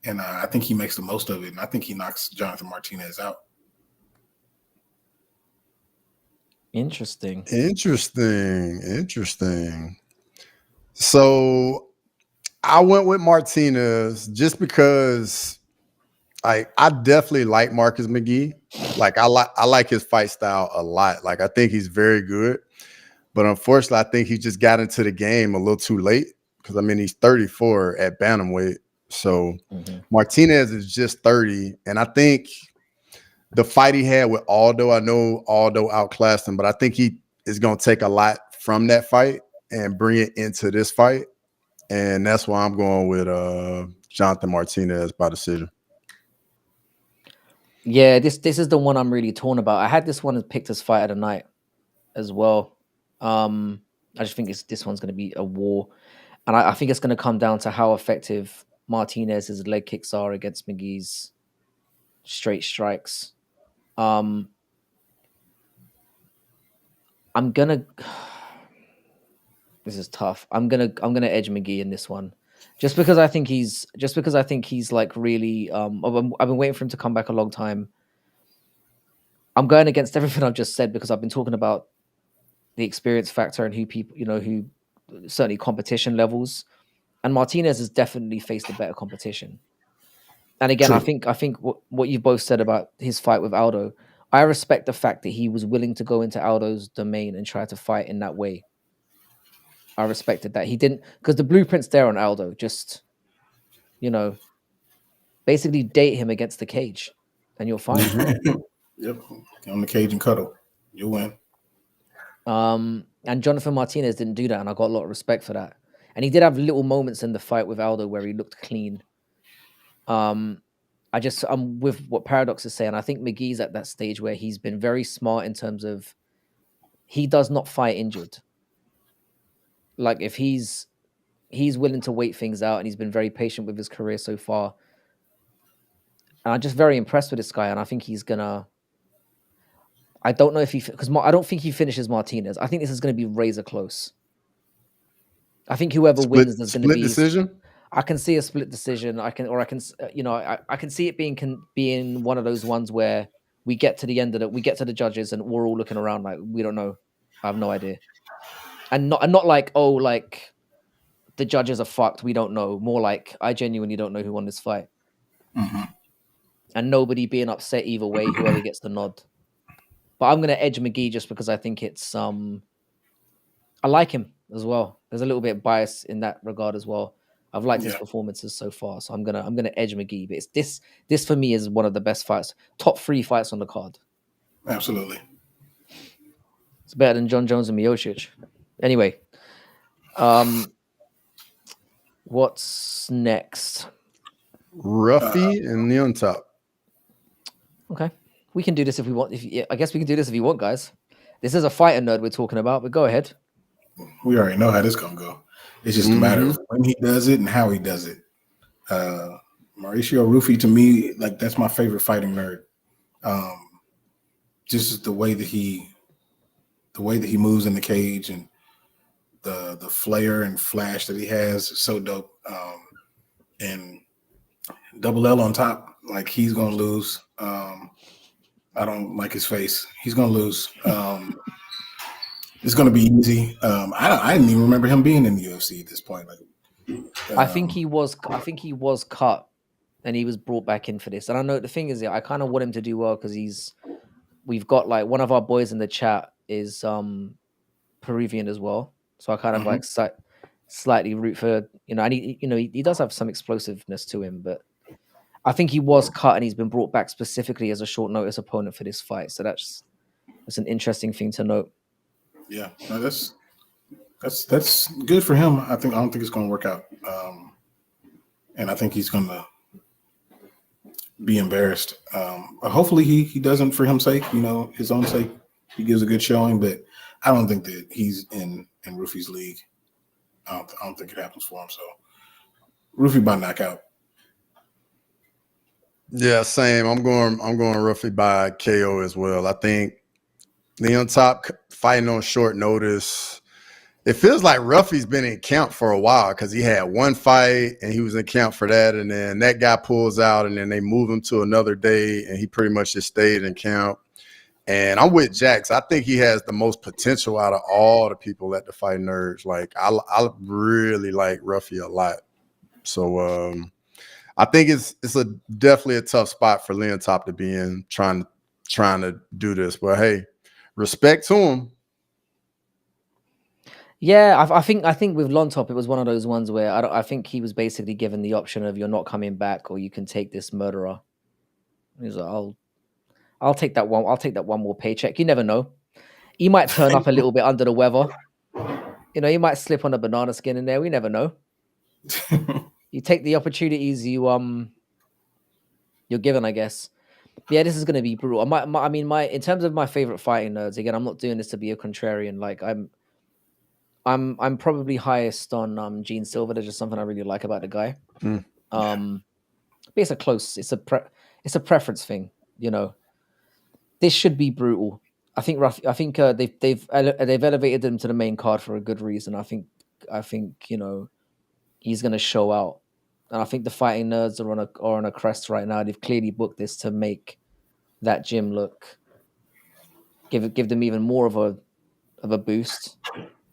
And I think he makes the most of it. And I think he knocks Jonathan Martinez out. Interesting. Interesting. So I went with Martinez just because I definitely like Marcus McGee. Like I like his fight style a lot. Like I think he's very good. But unfortunately, I think he just got into the game a little too late because I mean he's 34 at bantamweight. So Mhm. Martinez is just 30. And I think the fight he had with Aldo, I know Aldo outclassed him, but I think he is going to take a lot from that fight and bring it into this fight. And that's why I'm going with Jonathan Martinez by decision. Yeah, this is the one I'm really torn about. I had this one picked as fight of the night as well. I just think this one's going to be a war, and I think it's going to come down to how effective Martinez's leg kicks are against McGee's straight strikes. Um, I'm gonna. This is tough. I'm gonna edge McGee in this one, just because I think he's like really. I've been waiting for him to come back a long time. I'm going against everything I've just said because I've been talking about the experience factor and who people, who certainly competition levels. And Martinez has definitely faced a better competition. And again, True. I think what you both said about his fight with Aldo, I respect the fact that he was willing to go into Aldo's domain and try to fight in that way. I respected that. He didn't, because the blueprint's there on Aldo. Just, you know, basically date him against the cage and you're fine. Yep. On the cage and cuddle. You'll win. And Jonathan Martinez didn't do that, and I got a lot of respect for that. And he did have little moments in the fight with Aldo where he looked clean. I'm with what Paradox is saying. I think McGee's at that stage where he's been very smart in terms of he does not fight injured. Like if he's willing to wait things out, and he's been very patient with his career so far. And I'm just very impressed with this guy, and I think he's gonna. I don't know if because I don't think he finishes Martinez. I think this is going to be razor close. I think whoever wins, there's going to split be decision. I can see a split decision. I can see it being one of those ones where we get to the end of it, we get to the judges, and we're all looking around like we don't know. I have no idea, and not like, oh, like the judges are fucked. We don't know. More like I genuinely don't know who won this fight, and nobody being upset either way. Whoever gets the nod, but I'm gonna edge McGee just because I think it's I like him as well. There's a little bit of bias in that regard as well. I've liked his performances so far, so I'm gonna edge McGee. But it's this for me is one of the best fights, top 3 fights on the card. Absolutely, it's better than John Jones and Miocic. Anyway, what's next? Ruffy and Neon Top. Okay, we can do this if we want. I guess we can do this if you want, guys. This is a fighter nerd we're talking about, but go ahead. We already know how this gonna go. It's just a matter of when he does it and how he does it. Mauricio Rufy, to me, like that's my favorite fighting nerd. Just the way that he moves in the cage and the flair and flash that he has is so dope. And Double L on top, like he's gonna lose. I don't like his face. He's gonna lose. It's gonna be easy. I didn't even remember him being in the UFC at this point. Like, I think he was cut, and he was brought back in for this. And I know the thing is, I kind of want him to do well because we've got like one of our boys in the chat is Peruvian as well, so I kind of like slightly root for and he does have some explosiveness to him, but I think he was cut and he's been brought back specifically as a short notice opponent for this fight. So that's an interesting thing to note. Yeah, no, that's good for him. I don't think it's going to work out, and I think he's going to be embarrassed. Hopefully, he doesn't for his sake, his own sake. He gives a good showing, but I don't think that he's in Rufy's league. I don't think it happens for him. So, Rufy by knockout. Yeah, same. I'm going Rufy by KO as well. I think Neon Top fighting on short notice. It feels like Ruffy's been in camp for a while because he had one fight and he was in camp for that, and then that guy pulls out, and then they move him to another day, and he pretty much just stayed in camp. And I'm with Jax. I think he has the most potential out of all the people at the Fight Nerds. Like I really like Ruffy a lot. So I think it's definitely a tough spot for Leon Top to be in trying to do this. But hey, respect to him. Yeah, I think with Lontop, it was one of those ones where I think he was basically given the option of you're not coming back or you can take this murderer. He's like, I'll take that one. I'll take that one more paycheck. You never know. He might turn up a little bit under the weather. He might slip on a banana skin in there. We never know. You take the opportunities you're given, I guess. Yeah, this is going to be brutal. In terms of my favorite fighting nerds, again, I'm not doing this to be a contrarian. Like I'm probably highest on Gene Silver. There's just something I really like about the guy. But it's a preference thing, This should be brutal. I think they've elevated him to the main card for a good reason. I think he's going to show out, and I think the fighting nerds are on a crest right now. They've clearly booked this to make that gym give them even more of a boost.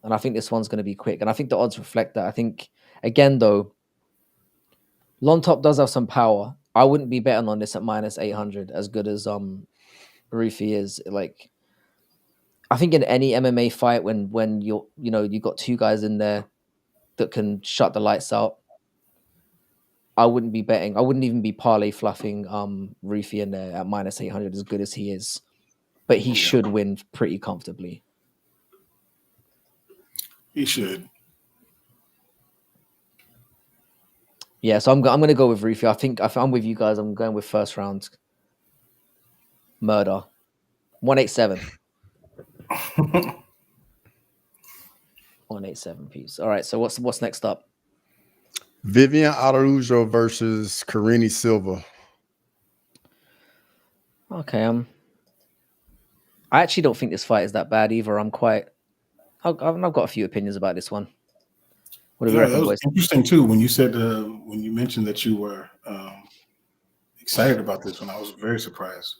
And I think this one's going to be quick. And I think the odds reflect that. I think, again, though, Lontop does have some power. I wouldn't be betting on this at minus 800, as good as Rufy is. Like, I think in any MMA fight, when you've got two guys in there that can shut the lights out, I wouldn't be betting. I wouldn't even be parlay fluffing Rufy in there at minus 800, as good as he is. But he should win pretty comfortably. He should. Yeah, so I'm going to go with Rufy. I think I'm with you guys. I'm going with first round murder. 187. 187 piece. All right. So what's next up? Vivian Araujo versus Karine Silva. Okay. I actually don't think this fight is that bad either. I've got a few opinions about this one. What do we Yeah, that reckon, was boys? interesting too when you said when you mentioned that you were excited about this one. I was very surprised.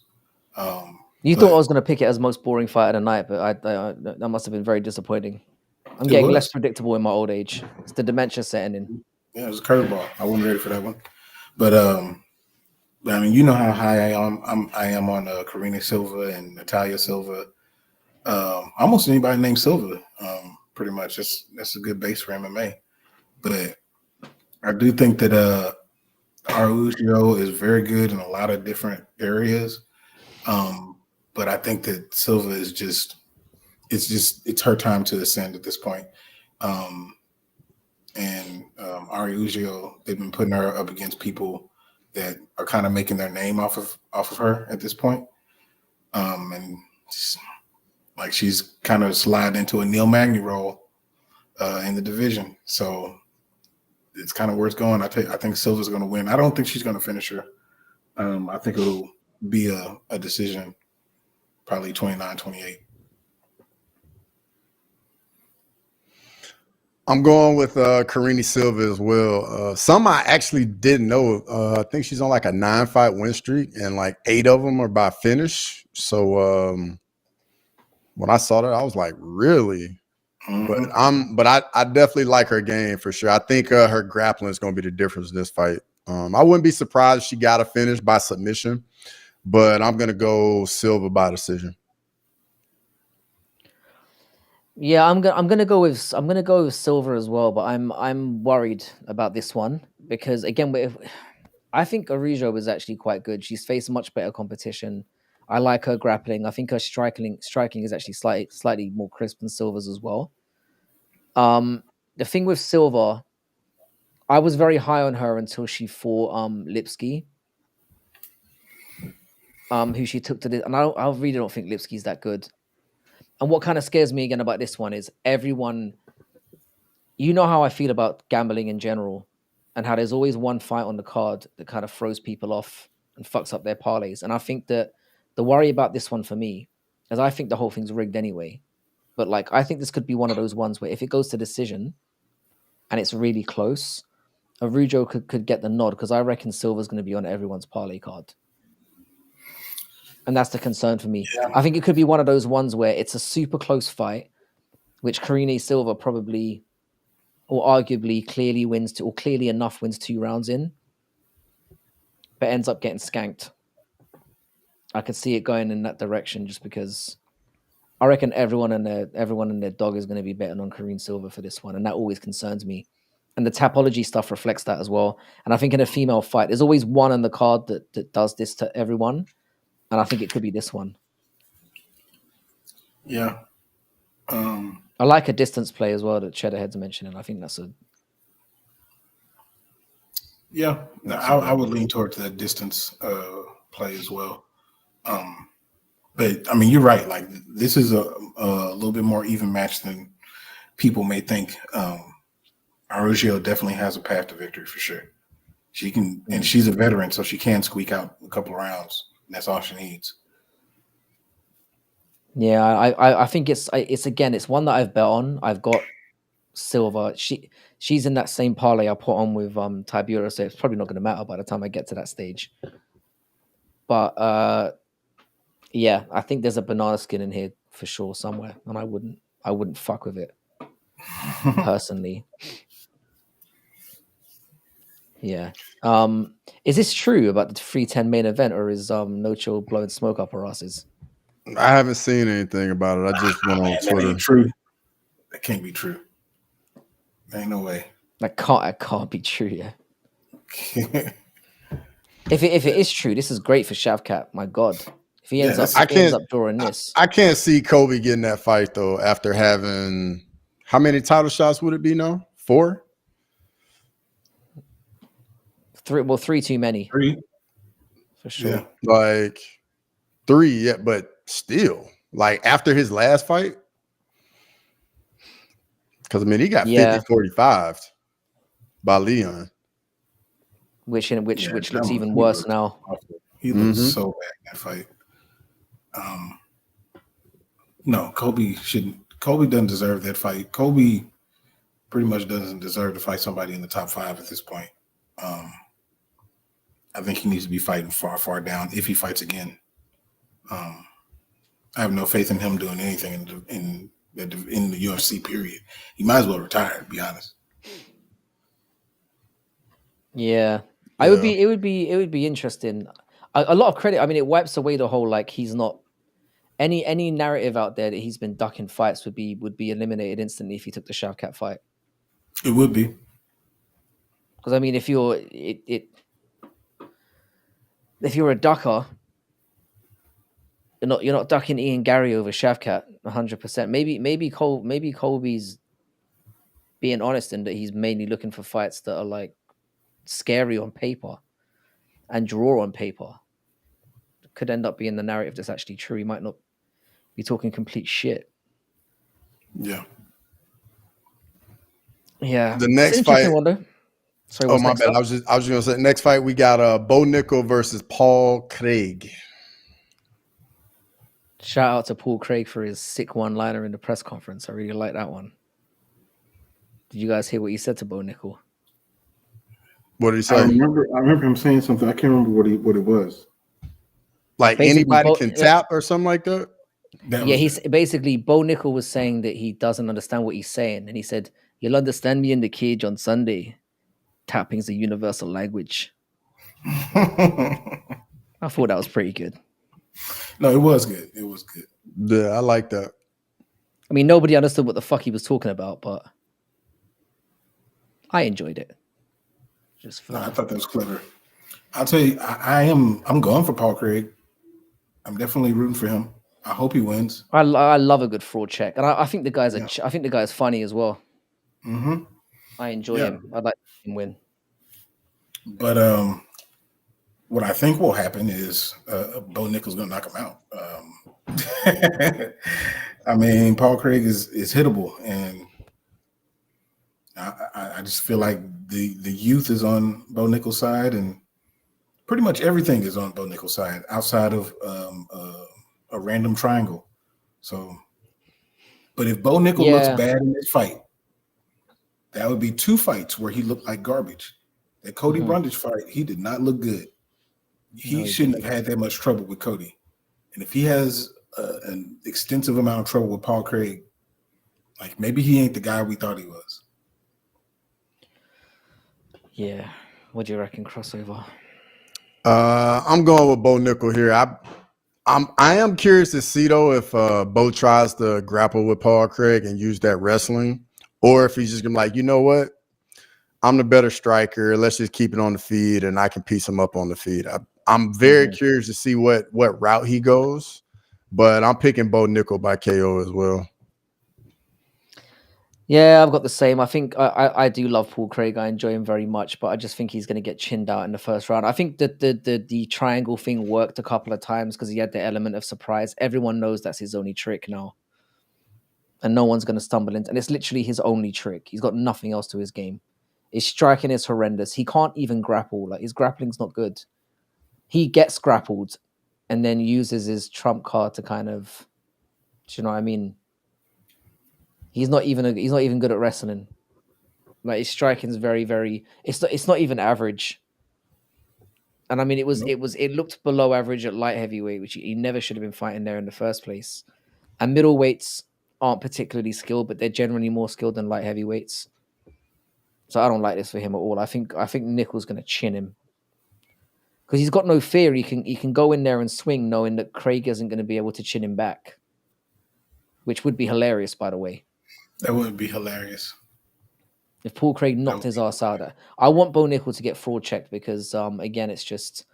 You thought I But was going to pick it as most boring fight of the night, but that must have been very disappointing. I'm it getting less was. predictable in my old age. It's the dementia setting in. Yeah, it was a curveball. I wasn't ready for that one. But I mean, you know how high I am on Karina Silva and Natalia Silva. Almost anybody named Silva. Pretty much. That's a good base for MMA. But I do think that Araujo is very good in a lot of different areas. But I think that Silva is it's her time to ascend at this point. And Araujo, they've been putting her up against people that are kind of making their name off of her at this point. And just, like she's kind of slid into a Neil Magny role in the division. So it's kind of where it's going. I think Silva's going to win. I don't think she's going to finish her. I think it'll be a decision, probably 29-28. I'm going with Karine Silva as well. Some I actually didn't know. I think she's on like a 9-fight win streak, and like 8 of them are by finish. So when I saw that, I was like, really? Mm-hmm. But I definitely like her game for sure. I think her grappling is going to be the difference in this fight. I wouldn't be surprised if she got a finish by submission, but I'm going to go Silva by decision. Yeah, I'm gonna go with Silver as well, but I'm worried about this one because again, I think Araujo is actually quite good. She's faced much better competition. I like her grappling. I think her striking is actually slightly more crisp than Silver's as well. The thing with Silver, I was very high on her until she fought Lipsky, who she took to the, and I really don't think Lipsky's that good. And what kind of scares me again about this one is everyone. You know how I feel about gambling in general, and how there's always one fight on the card that kind of throws people off and fucks up their parlays. And I think that the worry about this one for me is I think the whole thing's rigged anyway. But like I think this could be one of those ones where if it goes to decision and it's really close, Araujo could get the nod because I reckon Silver's going to be on everyone's parlay card. And that's the concern for me. Yeah. I think it could be one of those ones where it's a super close fight, which Karine Silva probably or arguably clearly enough wins 2 rounds in, but ends up getting skanked. I could see it going in that direction just because I reckon everyone and their dog is going to be betting on Karine Silva for this one, and that always concerns me. And the Tapology stuff reflects that as well. And I think in a female fight, there's always one on the card that does this to everyone, and I think it could be this one. Yeah. I like a distance play as well that Cheddarhead's mentioning. I think that's a Yeah, I would lean towards that distance play as well. But I mean, you're right. Like this is a little bit more even match than people may think. Araujo definitely has a path to victory for sure. She can, and she's a veteran, so she can squeak out a couple of rounds. And that's all she needs. Yeah, I think it's one that I've bet on. I've got Silva. She's in that same parlay I put on with Tibura, so it's probably not going to matter by the time I get to that stage. But yeah, I think there's a banana skin in here for sure somewhere, and I wouldn't fuck with it personally. Yeah. Is this true about the 310 main event, or is No Chill blowing smoke up our asses? I haven't seen anything about it. I just went on Twitter. That ain't true. That can't be true. Ain't no way. That can't be true. Yeah. If it is true, this is great for Shavkat. My God, if he ends up drawing this, I can't see Kobe getting that fight though. After having how many title shots would it be now? 4? 3. Well, 3 too many. 3 for sure. Yeah. Like 3, yeah, but still, like after his last fight, Because I mean, he got Yeah. 50-45 by Leon. Which Yeah, looks that even he worse looked now. awful. He looked so bad in that fight. No, Kobe shouldn't. Kobe doesn't deserve that fight. Kobe pretty much doesn't deserve to fight somebody in the top 5 at this point. I think he needs to be fighting far, far down if he fights again. I have no faith in him doing anything in the UFC. Period. He might as well retire. To be honest. Yeah. It would be interesting. A lot of credit. I mean, it wipes away the whole like he's not any narrative out there that he's been ducking fights would be eliminated instantly if he took the Shavkat fight. It would be. Because I mean, if you're a ducker, you're not ducking Ian Gary over Shavkat 100%. Maybe Colby's being honest in that he's mainly looking for fights that are like scary on paper and draw on paper. Could end up being the narrative that's actually true. He might not be talking complete shit. Yeah. Yeah. The next it's an interesting fight. one, though. Sorry, Oh what's my next bad. up? I was just gonna say next fight we got Bo Nickel versus Paul Craig. Shout out to Paul Craig for his sick one-liner in the press conference. I really like that one. Did you guys hear what he said to Bo Nickel? What did he say? I remember him saying something. I can't remember what it was. Like Basically, anybody can tap or something like that? Basically Bo Nickel was saying that he doesn't understand what he's saying, and he said, "You'll understand me in the cage on Sunday. Tapping's a universal language." I thought that was pretty good. No, it was good. It was good. Yeah, I like that. I mean, nobody understood what the fuck he was talking about, but I enjoyed it. I thought that was clever. I'll tell you, I'm going for Paul Craig. I'm definitely rooting for him. I hope he wins. I love a good fraud check, and I think the guy's I think the guy's funny as well. Mm-hmm. I enjoy him. I'd like to see him win. But what I think will happen is Bo Nickel's going to knock him out. I mean, Paul Craig is hittable, and I just feel like the youth is on Bo Nickel's side, and pretty much everything is on Bo Nickel's side outside of a random triangle. So, but if Bo Nickel looks bad in this fight, that would be 2 fights where he looked like garbage. That Cody Brundage fight, he did not look good. He shouldn't have had that much trouble with Cody. And if he has an extensive amount of trouble with Paul Craig, like maybe he ain't the guy we thought he was. Yeah. What do you reckon, crossover? I'm going with Bo Nickel here. I am curious to see though if Bo tries to grapple with Paul Craig and use that wrestling, or if he's just gonna be like, you know what, I'm the better striker. Let's just keep it on the feed, and I can piece him up on the feed. I'm very curious to see what route he goes, but I'm picking Bo Nickel by KO as well. Yeah, I've got the same. I think I do love Paul Craig. I enjoy him very much, but I just think he's going to get chinned out in the first round. I think that the triangle thing worked a couple of times because he had the element of surprise. Everyone knows that's his only trick now, and no one's going to stumble into. And it's literally his only trick. He's got nothing else to his game. His striking is horrendous. He can't even grapple. Like his grappling's not good. He gets grappled, and then uses his trump card to kind of, do you know what I mean? He's not even good at wrestling. Like his striking is very, very. It's not even average. And I mean, it looked below average at light heavyweight, which he never should have been fighting there in the first place. And middleweights aren't particularly skilled, but they're generally more skilled than light heavyweights. So I don't like this for him at all. I think Nickel's going to chin him because he's got no fear. He can go in there and swing, knowing that Craig isn't going to be able to chin him back, which would be hilarious, by the way. That would be hilarious. If Paul Craig knocked his ass out. I want Bo Nickel to get fraud checked because, again, it's just...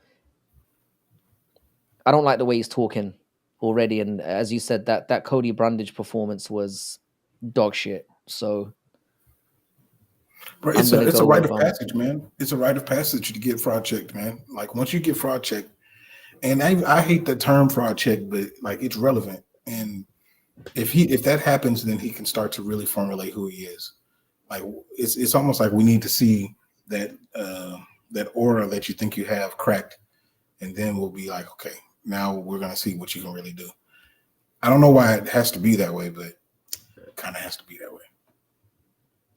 I don't like the way he's talking already. And as you said, that Cody Brundage performance was dog shit. So... Bro, it's a rite of passage, man. It's a rite of passage to get fraud checked, man. Like, once you get fraud checked, and I hate the term fraud check, but, like, it's relevant. And if that happens, then he can start to really formulate who he is. Like it's almost like we need to see that that aura that you think you have cracked, and then we'll be like, okay, now we're gonna see what you can really do. I don't know why it has to be that way, but it kind of has to be that way.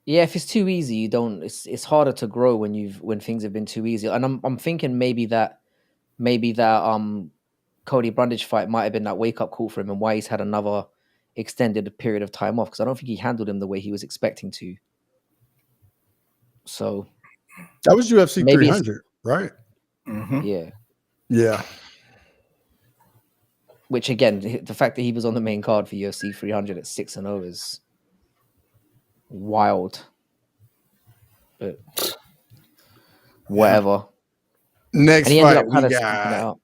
Yeah, if it's too easy, you don't. It's harder to grow when things have been too easy. And I'm thinking maybe that Cody Brundage fight might have been that wake up call for him, and why he's had another extended period of time off, because I don't think he handled him the way he was expecting to. So That was UFC maybe it's 300, right? Mm-hmm. yeah. Yeah. Which again, the fact that he was on the main card for UFC 300 at 6-0 is wild. But whatever. Next And he ended fight, up we kind of sneaking it got out.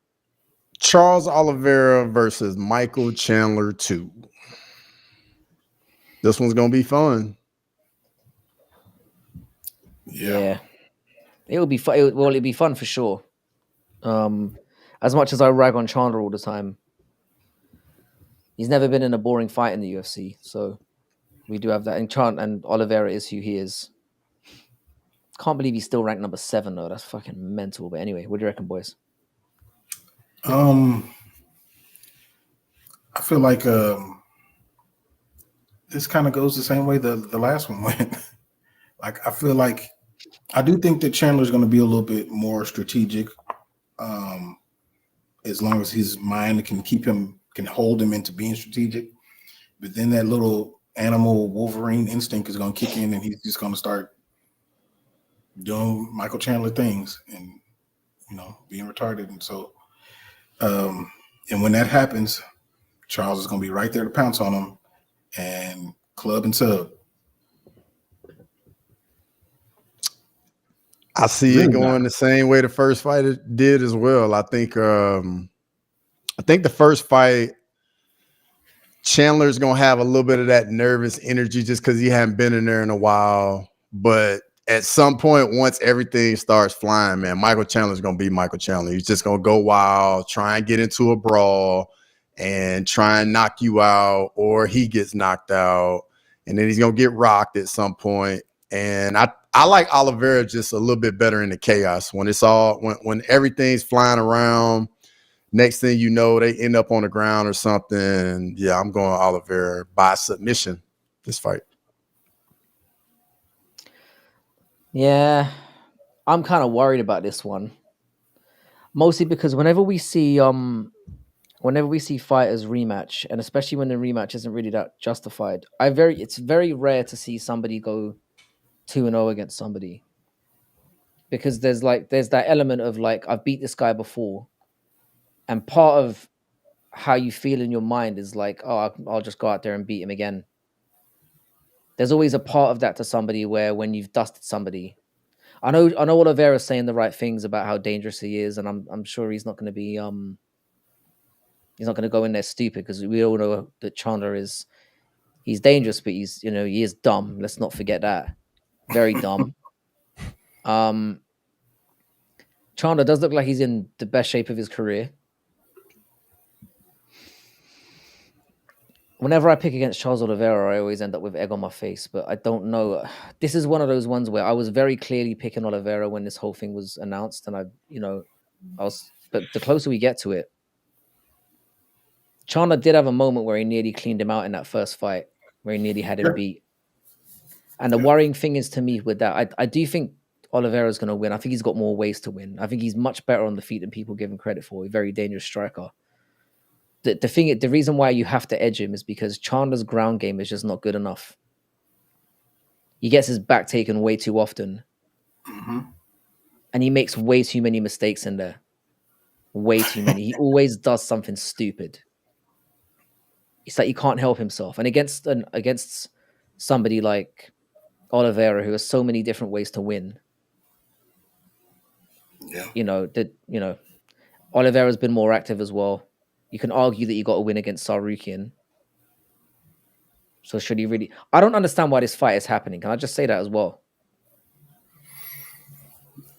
Charles Oliveira versus Michael Chandler 2. This one's gonna be fun. Yeah. It'll be fun. It'll be fun for sure. As much as I rag on Chandler all the time, he's never been in a boring fight in the UFC. So we do have that. And Oliveira is who he is. Can't believe he's still ranked number 7 though. That's fucking mental. But anyway, what do you reckon, boys? I feel like this kind of goes the same way the last one went. Like I feel like I do think that Chandler's going to be a little bit more strategic, as long as his mind can hold him into being strategic. But then that little animal Wolverine instinct is going to kick in, and he's just going to start doing Michael Chandler things and being retarded. And so, and when that happens, Charles is going to be right there to pounce on him and club and sub. I see it going the same way the first fight did as well. I think the first fight, Chandler's gonna have a little bit of that nervous energy just because he hadn't been in there in a while. But at some point, once everything starts flying, man, Michael Chandler's gonna be Michael Chandler. He's just gonna go wild, try and get into a brawl, and try and knock you out, or he gets knocked out, and then he's gonna get rocked at some point. And I like Oliveira just a little bit better in the chaos when it's all when everything's flying around. Next thing you know, they end up on the ground or something. And yeah, I'm going Oliveira by submission this fight. Yeah, I'm kind of worried about this one, mostly because whenever we see fighters rematch, and especially when the rematch isn't really that justified, it's very rare to see somebody go 2-0 against somebody, because there's that element of like, I've beat this guy before, and part of how you feel in your mind is like, oh, I'll just go out there and beat him again. There's always a part of that to somebody where when you've dusted somebody, I know Oliveira's saying the right things about how dangerous he is, and I'm sure he's not going to be he's not going to go in there stupid, because we all know that Chandler he's dangerous, but he is dumb. Let's not forget that. Very dumb. Chandler does look like he's in the best shape of his career. Whenever I pick against Charles Oliveira, I always end up with egg on my face, but I don't know. This is one of those ones where I was very clearly picking Oliveira when this whole thing was announced, and but the closer we get to it, Chandler did have a moment where he nearly cleaned him out in that first fight, where he nearly had him beat. And the worrying thing is to me with that, I do think Oliveira's going to win. I think he's got more ways to win. I think he's much better on the feet than people give him credit for. A very dangerous striker. The reason why you have to edge him is because Chandler's ground game is just not good enough. He gets his back taken way too often. Mm-hmm. And he makes way too many mistakes in there. Way too many. He always does something stupid. It's like he can't help himself. And against somebody like Oliveira, who has so many different ways to win. Yeah. Oliveira's been more active as well. You can argue that he got a win against Sarukian. So should he really? I don't understand why this fight is happening. Can I just say that as well?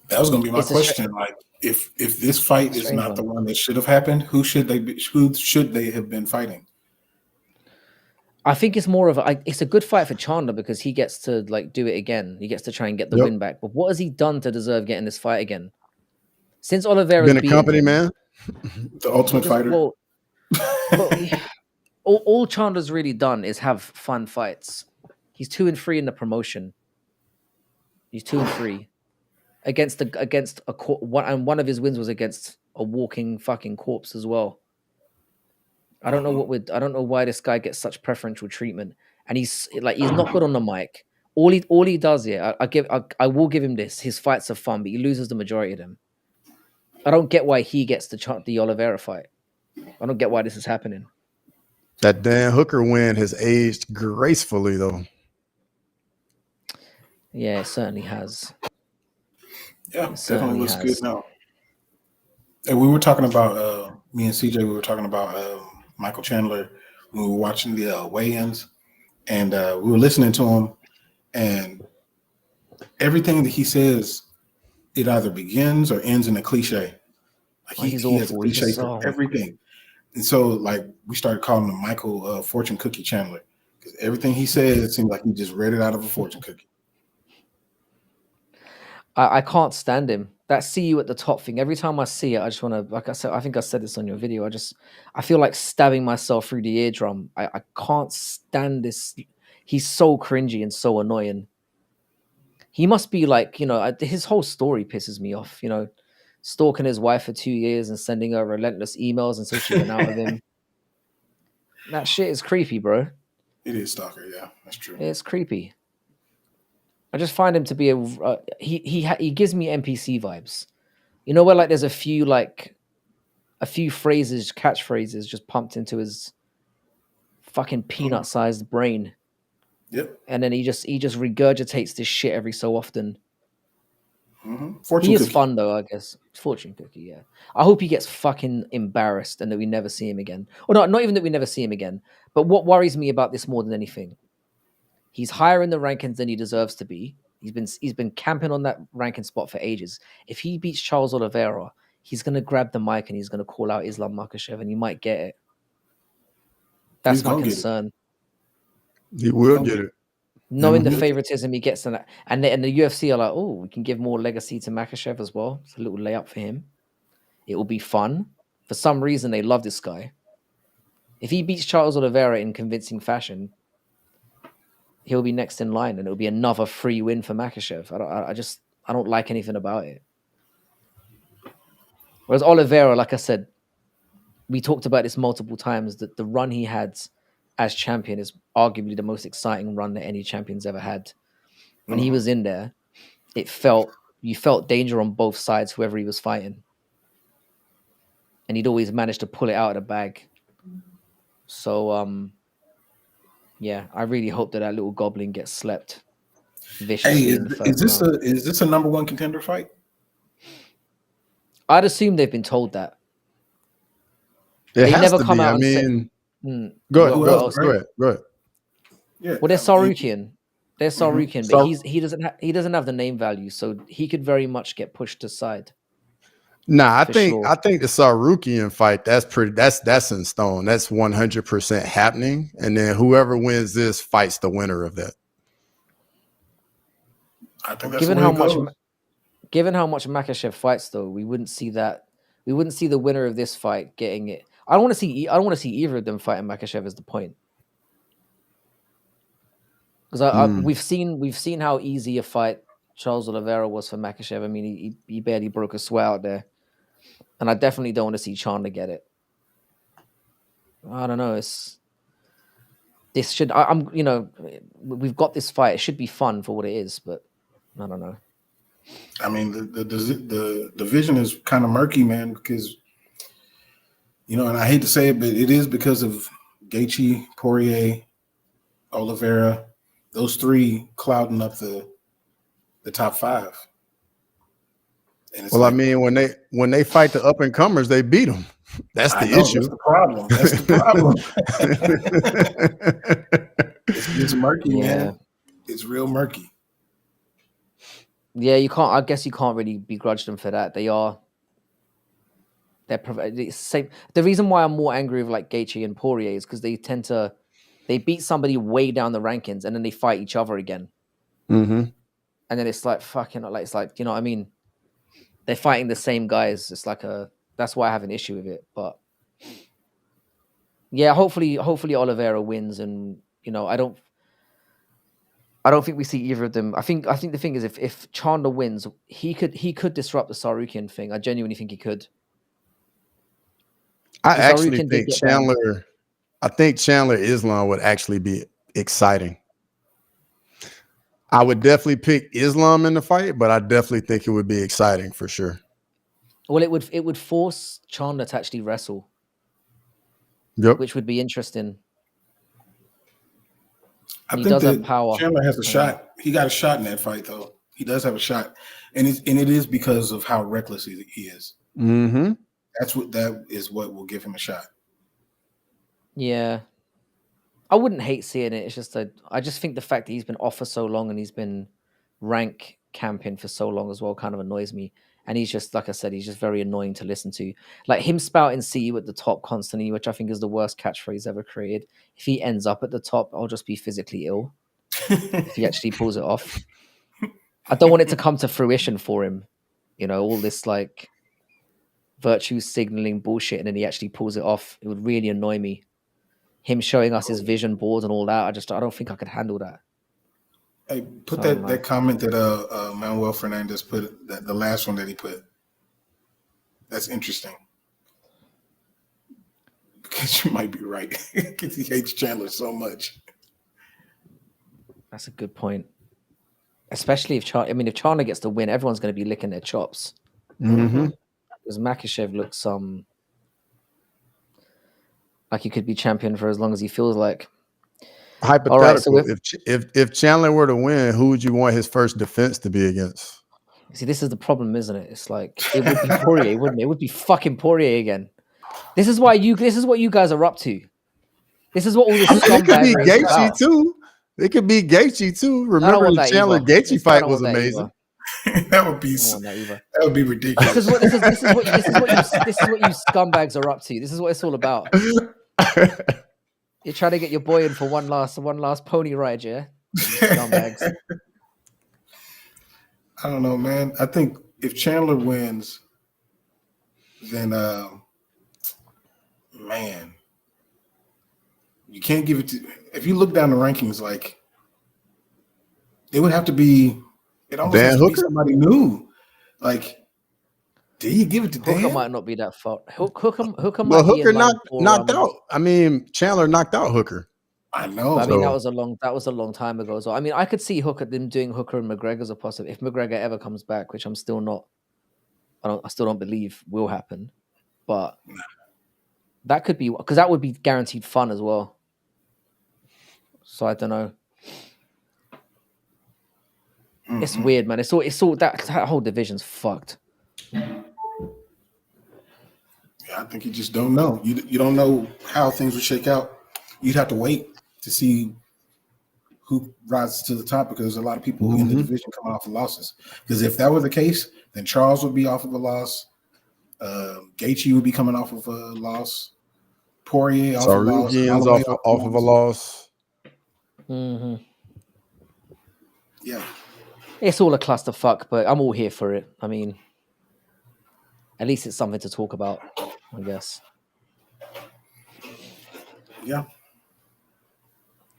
That was going to be my question. Like, if this fight is not the one that should have happened, who should they have been fighting? I think it's more of it's a good fight for Chandler because he gets to like do it again. He gets to try and get the win back. But what has he done to deserve getting this fight again? Since Oliveira's Been a beaten company him, man. The Ultimate Fighter. but all Chandler's really done is have fun fights. He's 2-3 in the promotion. He's 2-3 against a one, and one of his wins was against a walking fucking corpse as well. I don't know I don't know why this guy gets such preferential treatment, and he's not good on the mic. All he does, yeah, I will give him this. His fights are fun, but he loses the majority of them. I don't get why he gets the Oliveira fight. I don't get why this is happening. That Dan Hooker win has aged gracefully, though. Yeah, it certainly has. Yeah, definitely looks good now. And we were talking about me and CJ. We were talking about Michael Chandler when we were watching the weigh-ins, and we were listening to him, and everything that he says, it either begins or ends in a cliche. Like he's he has a awful. cliche for everything. And so, like, we started calling him Michael Fortune Cookie Chandler because everything he said, it seemed like he just read it out of a fortune cookie. I can't stand him. That "see you at the top" thing. Every time I see it, I just want to, like I said, I think I said this on your video. I feel like stabbing myself through the eardrum. I can't stand this. He's so cringy and so annoying. He must be like, his whole story pisses me off. Stalking his wife for 2 years and sending her relentless emails until she went out with him. That shit is creepy, bro. It is stalker, yeah, that's true. It's creepy. I just find him to be he gives me NPC vibes. Where like there's a few phrases, catchphrases just pumped into his fucking peanut-sized brain. Yep. And then he just regurgitates this shit every so often. Mm-hmm. He is fun though, I guess. Fortune cookie, yeah. I hope he gets fucking embarrassed and that we never see him again. Or not even that we never see him again. But what worries me about this more than anything, he's higher in the rankings than he deserves to be. He's been camping on that ranking spot for ages. If he beats Charles Oliveira, he's gonna grab the mic and he's gonna call out Islam Makhachev, and he might get it. That's my concern. He will get it. Knowing the favoritism he gets, and the UFC are like, oh, we can give more legacy to Makhachev as well. It's a little layup for him. It will be fun. For some reason, they love this guy. If he beats Charles Oliveira in convincing fashion, he'll be next in line, and it'll be another free win for Makhachev. I don't like anything about it. Whereas Oliveira, like I said, we talked about this multiple times, that the run he had as champion is arguably the most exciting run that any champion's ever had. When he was in there, you felt danger on both sides, whoever he was fighting. And he'd always managed to pull it out of the bag. So, yeah, I really hope that little goblin gets slept viciously in the first round. Is this a number one contender fight? I'd assume they've been told that. They never come out and say... Go ahead. Yeah, well, they're Sarukian. They're Sarukian, but he doesn't have the name value, so he could very much get pushed aside. Nah, I think the Sarukian fight, that's in stone. That's 100% happening, and then whoever wins this fights the winner of that. I think that's given how much Makhachev fights, though, we wouldn't see that. We wouldn't see the winner of this fight getting it. I don't want to see either of them fighting Makhachev. Is the point? Because we've seen how easy a fight Charles Oliveira was for Makhachev. I mean, he barely broke a sweat out there, and I definitely don't want to see Chandler get it. I don't know. We've got this fight. It should be fun for what it is, but I don't know. I mean, the division is kind of murky, man, because, and I hate to say it, but it is because of Gaethje, Poirier, Oliveira, those three clouding up the top five. Well, I mean, when they fight the up and comers, they beat them. That's the issue. That's the problem. It's murky, man. It's real murky. Yeah, you can't. I guess you can't really begrudge them for that. They're same. The reason why I'm more angry with like Gaethje and Poirier is because they tend to they beat somebody way down the rankings and then they fight each other again. Mm-hmm. And then it's like fucking like it's like, you know what I mean? They're fighting the same guys. It's like that's why I have an issue with it. But yeah, hopefully Oliveira wins, and you know, I don't think we see either of them. I think the thing is if Chandler wins, he could disrupt the Sarukian thing. I genuinely think he could. I The actually Sarukian did think get banned. Chandler Islam would actually be exciting. I would definitely pick Islam in the fight, but I definitely think it would be exciting for sure. Well, it would force Chandler to actually wrestle, Yep. which would be interesting. I He think does have that power. Chandler has a shot. He got a shot in that fight, though. He does have a shot, and it is because of how reckless he is. Mm-hmm. That is what will give him a shot. Yeah, I wouldn't hate seeing it. It's just I just think the fact that he's been off for so long and he's been rank camping for so long as well kind of annoys me. And he's just, like I said, he's just very annoying to listen to. Like him spouting "see you at the top" constantly, which I think is the worst catchphrase ever created. If he ends up at the top, I'll just be physically ill. If he actually pulls it off, I don't want it to come to fruition for him. You know, all this like virtue signaling bullshit, and then he actually pulls it off. It would really annoy me. Him showing us his vision board and all that. I don't think I could handle that. Hey, put that comment that Manuel Fernandez put, the last one that he put. That's interesting. Because you might be right. Because he hates Chandler so much. That's a good point. Especially if Chandler gets the win, everyone's going to be licking their chops. Mm-hmm. Because Makhachev looks like he could be champion for as long as he feels like. Hypothetical. Right, so if Chandler were to win, who would you want his first defense to be against? See, this is the problem, isn't it? It's like it would be Poirier, wouldn't it? It would be fucking Poirier again. This is what you guys are up to. This is what all this scumbaggery is about. Too. It could be Gaethje too. Remember the Chandler Gaethje fight was amazing. That would be ridiculous. This is what you scumbags are up to. This is what it's all about. You're trying to get your boy in for one last pony ride, yeah? Scumbags. I don't know, man. I think if Chandler wins, then man, you can't give it to. If you look down the rankings, like it would have to be. It almost has to be somebody new. Like, do you give it to Dan? Hooker might not be that far. Hooker well, Hooker knocked out. I mean, Chandler knocked out Hooker. I know. But, I mean, that was a long time ago. So I mean, I could see them doing Hooker and McGregor as a possible if McGregor ever comes back, which I'm still not. I still don't believe will happen, but that could be because that would be guaranteed fun as well. So I don't know. Mm-hmm. It's weird, man. It's all that whole division's fucked. Yeah, I think you just don't know. You don't know how things would shake out. You'd have to wait to see who rises to the top because there's a lot of people in the division coming off of losses. Because if that were the case, then Charles would be off of a loss. Gaethje would be coming off of a loss. Poirier off of a loss. off of a loss. Mm-hmm. Yeah. It's all a clusterfuck, but I'm all here for it. I mean, at least it's something to talk about, I guess. Yeah.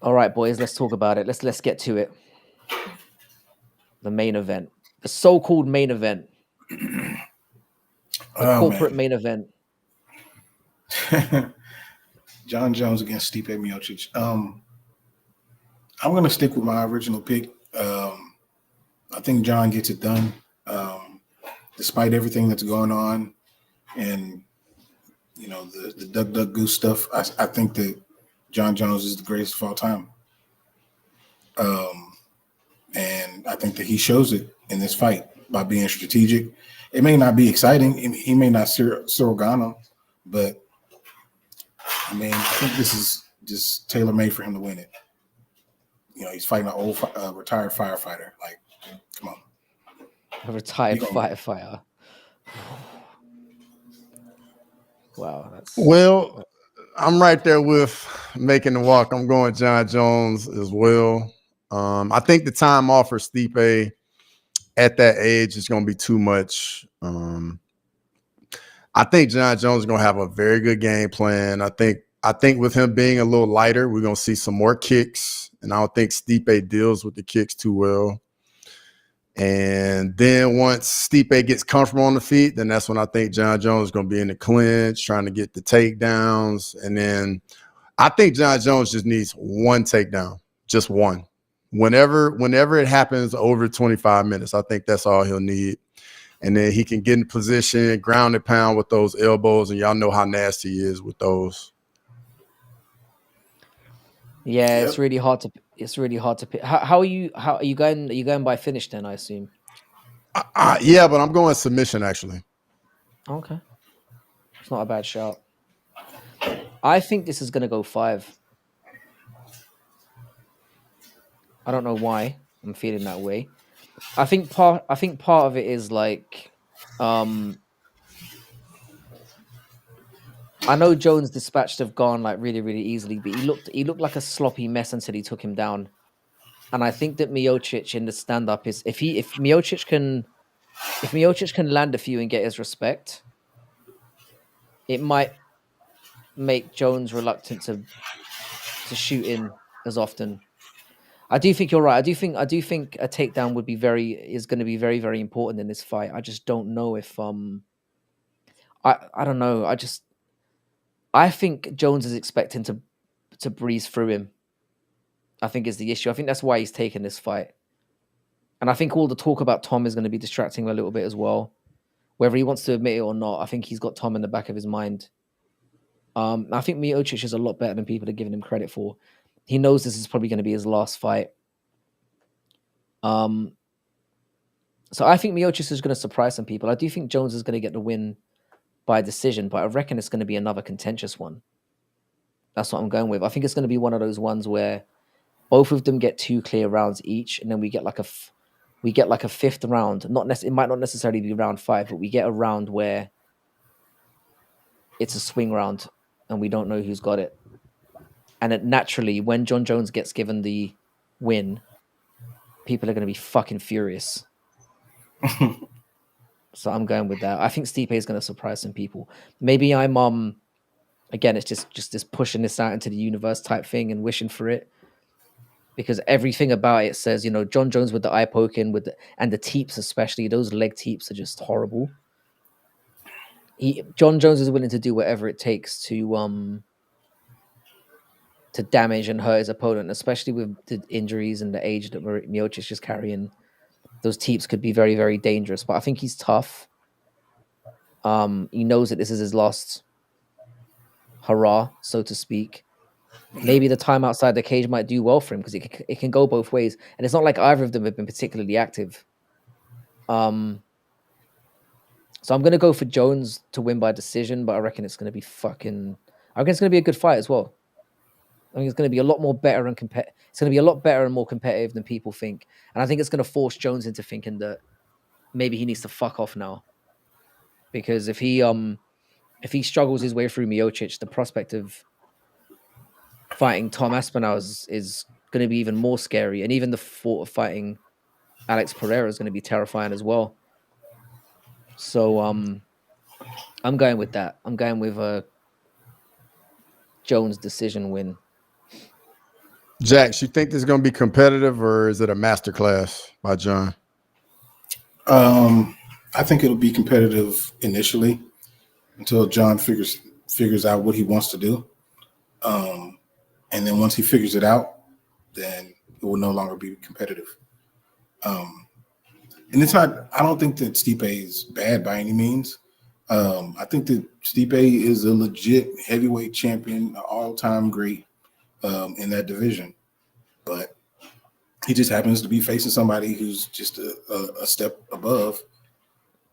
All right, boys, let's talk about it. Let's get to it. The main event. The so-called main event. The corporate main event. John Jones against Stipe Miocic. I'm going to stick with my original pick. I think John gets it done, despite everything that's going on, and the duck duck goose stuff. I think that John Jones is the greatest of all time, and I think that he shows it in this fight by being strategic. It may not be exciting. He may not Cyril Gane, but I mean, I think this is just tailor-made for him to win it. He's fighting an old retired firefighter. Like, come on. A retired firefighter. Wow. I'm right there with making the walk. I'm going John Jones as well. I think the time off for Stipe at that age is going to be too much. I think John Jones is going to have a very good game plan. I think with him being a little lighter, we're going to see some more kicks, and I don't think Stipe deals with the kicks too well. And then once Stipe gets comfortable on the feet, then that's when I think John Jones is going to be in the clinch, trying to get the takedowns. And then I think John Jones just needs one takedown, just one. Whenever it happens over 25 minutes, I think that's all he'll need. And then he can get in position, ground and pound with those elbows, and y'all know how nasty he is with those. Yeah, Yep. it's really hard to pick. How are you? How are you going? Are you going by finish then? I assume. Yeah, but I'm going submission actually. Okay, it's not a bad shout. I think this is going to go 5. I don't know why I'm feeling that way. I think part of it is like, um, I know Jones dispatched have gone like really really easily, but he looked like a sloppy mess until he took him down. And I think that Miocic in the stand up is if Miocic can land a few and get his respect, it might make Jones reluctant to shoot in as often. I do think you're right. I do think a takedown is going to be very very important in this fight. I just don't know if I don't know. I think Jones is expecting to breeze through him. I think is the issue. I think that's why he's taking this fight. And I think all the talk about Tom is going to be distracting him a little bit as well. Whether he wants to admit it or not, I think he's got Tom in the back of his mind. I think Miocic is a lot better than people are giving him credit for. He knows this is probably going to be his last fight. So I think Miocic is going to surprise some people. I do think Jones is going to get the win by decision, but I reckon it's going to be another contentious one. That's what I'm going with. I think it's going to be one of those ones where both of them get 2 clear rounds each, and then we get like a fifth round. It might not necessarily be round 5, but we get a round where it's a swing round and we don't know who's got it. And it naturally, when John Jones gets given the win, people are going to be fucking furious. So I'm going with that. I think Stipe is going to surprise some people. Maybe I'm again, it's just this pushing this out into the universe type thing and wishing for it. Because everything about it says, John Jones with the eye poking and the teeps, especially those leg teeps, are just horrible. John Jones is willing to do whatever it takes to damage and hurt his opponent, especially with the injuries and the age that Miocic is carrying. Those teeps could be very, very dangerous. But I think he's tough. He knows that this is his last hurrah, so to speak. Maybe the time outside the cage might do well for him because it can go both ways, and it's not like either of them have been particularly active. So I'm gonna go for Jones to win by decision, but I reckon it's gonna be I reckon it's gonna be a good fight as well. I think it's gonna be a lot more better and it's gonna be a lot better and more competitive than people think, and I think it's gonna force Jones into thinking that maybe he needs to fuck off now, because if he struggles his way through Miocic, the prospect of fighting Tom Aspinall is going to be even more scary, and even the thought of fighting Alex Pereira is going to be terrifying as well. So I'm going with that. I'm going with a Jones decision win. Jax, you think this is going to be competitive, or is it a masterclass by John? I think it'll be competitive initially until John figures out what he wants to do. And then once he figures it out, then it will no longer be competitive. And it's not, I don't think that Stipe is bad by any means. I think that Stipe is a legit heavyweight champion, an all-time great in that division. But he just happens to be facing somebody who's just a step above,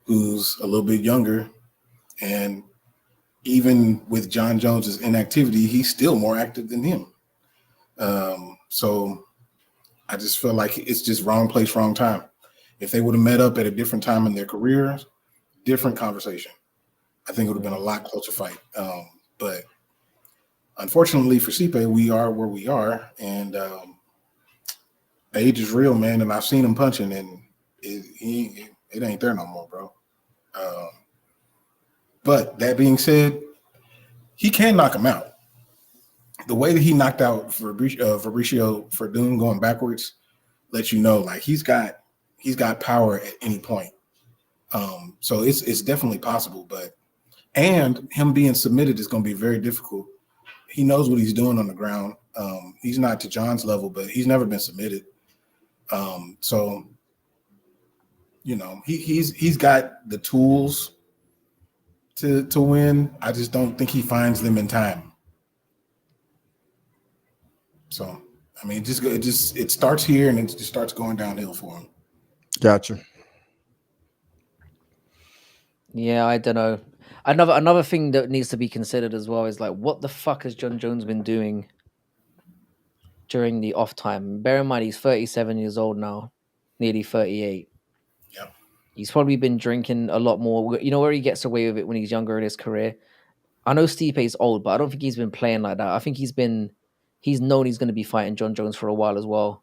who's a little bit younger. And even with John Jones's inactivity, he's still more active than him. So I just feel like it's just wrong place, wrong time. If they would have met up at a different time in their careers, different conversation. I think it would have been a lot closer fight. But Unfortunately for Stipe, we are where we are, and age is real, man. And I've seen him punching, and it ain't there no more, bro. Um, but that being said, he can knock him out. The way that he knocked out Fabricio Verdun going backwards lets you know, like he's got power at any point. So it's definitely possible, and him being submitted is going to be very difficult. He knows what he's doing on the ground. He's not to John's level, but he's never been submitted. So he's got the tools to win. I just don't think he finds them in time. So I mean, it starts here and it just starts going downhill for him. Gotcha. Yeah, I don't know. Another thing that needs to be considered as well is like, what the fuck has John Jones been doing during the off time? Bear in mind, he's 37 years old now, nearly 38. Yeah. He's probably been drinking a lot more. You know where he gets away with it when he's younger in his career? I know Stipe's old, but I don't think he's been playing like that. I think he's known he's going to be fighting John Jones for a while as well.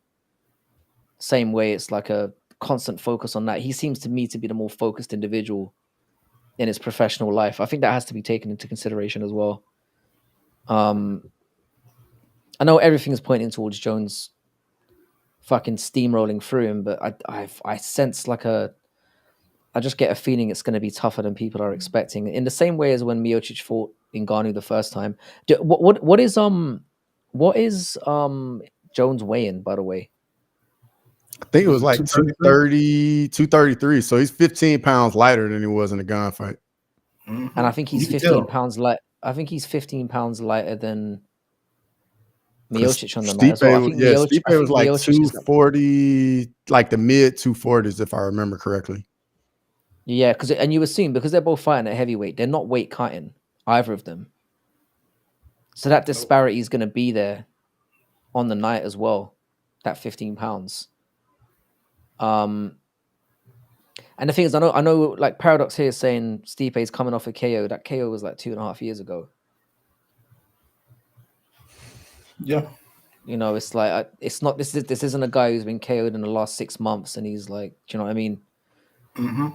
Same way, it's like a constant focus on that. He seems to me to be the more focused individual in his professional life. I think that has to be taken into consideration as well. I know everything is pointing towards Jones fucking steamrolling through him, but I sense I just get a feeling it's going to be tougher than people are expecting. In the same way as when Miocic fought Ngannou the first time. What is Jones weighing, by the way? I think it was like 230, 233. So he's 15 pounds lighter than he was in the gunfight. Mm-hmm. And I think he's 15 pounds light. I think he's 15 pounds lighter than Miocic on the night as well. I think Stipe was like 240, like the mid 240s, if I remember correctly. Yeah, and you assume because they're both fighting at heavyweight, they're not weight cutting, either of them. So that disparity is going to be there on the night as well. That 15 pounds. And the thing is, I know, like Paradox here is saying Stipe is coming off a KO. That KO was like 2.5 years ago. Yeah, it's like it's not. This isn't a guy who's been KO'd in the last 6 months, and he's like, do you know what I mean? Mm-hmm.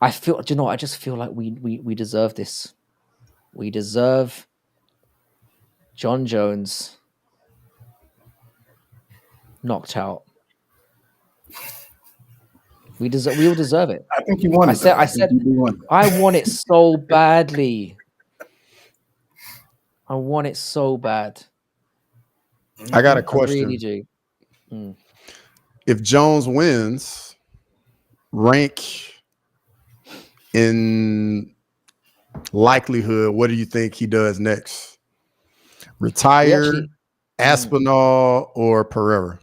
I just feel like we deserve this. We deserve John Jones knocked out. We all deserve it. I think you want it. I want it so badly. I want it so bad. I got a question. I really do. If Jones wins, rank in likelihood, what do you think he does next? Retire, Aspinall, or Pereira?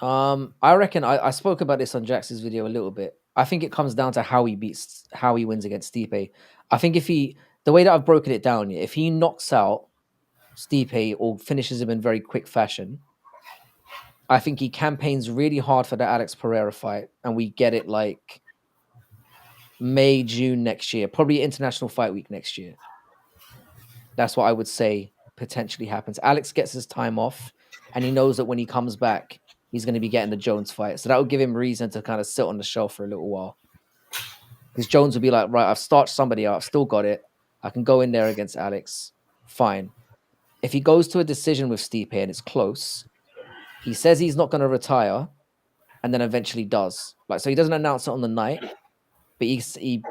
I reckon I spoke about this on Jax's video a little bit. I think it comes down to how he wins against Stipe. I think the way that I've broken it down, if he knocks out Stipe or finishes him in very quick fashion, I think he campaigns really hard for the Alex Pereira fight, and we get it like May, June next year, probably International Fight Week next year. That's what I would say potentially happens. Alex gets his time off, and he knows that when he comes back, he's going to be getting the Jones fight. So that would give him reason to kind of sit on the shelf for a little while. Because Jones would be like, right, I've starched somebody out. I've still got it. I can go in there against Alex. Fine. If he goes to a decision with Stipe and it's close, he says he's not going to retire and then eventually does. So he doesn't announce it on the night, but he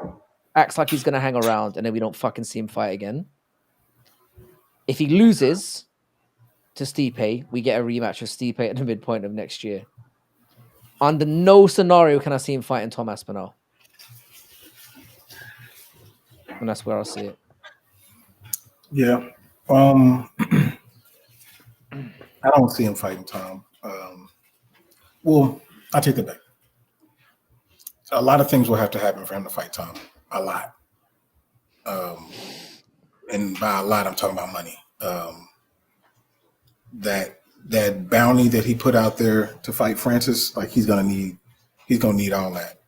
acts like he's going to hang around and then we don't fucking see him fight again. If he loses to Stipe, we get a rematch with Stipe at the midpoint of next year. Under no scenario can I see him fighting Tom Aspinall. And that's where I'll see it. Yeah. I don't see him fighting Tom. Well, I take that back. A lot of things will have to happen for him to fight Tom. A lot. And by a lot, I'm talking about money. That bounty that he put out there to fight Francis, like he's gonna need all that.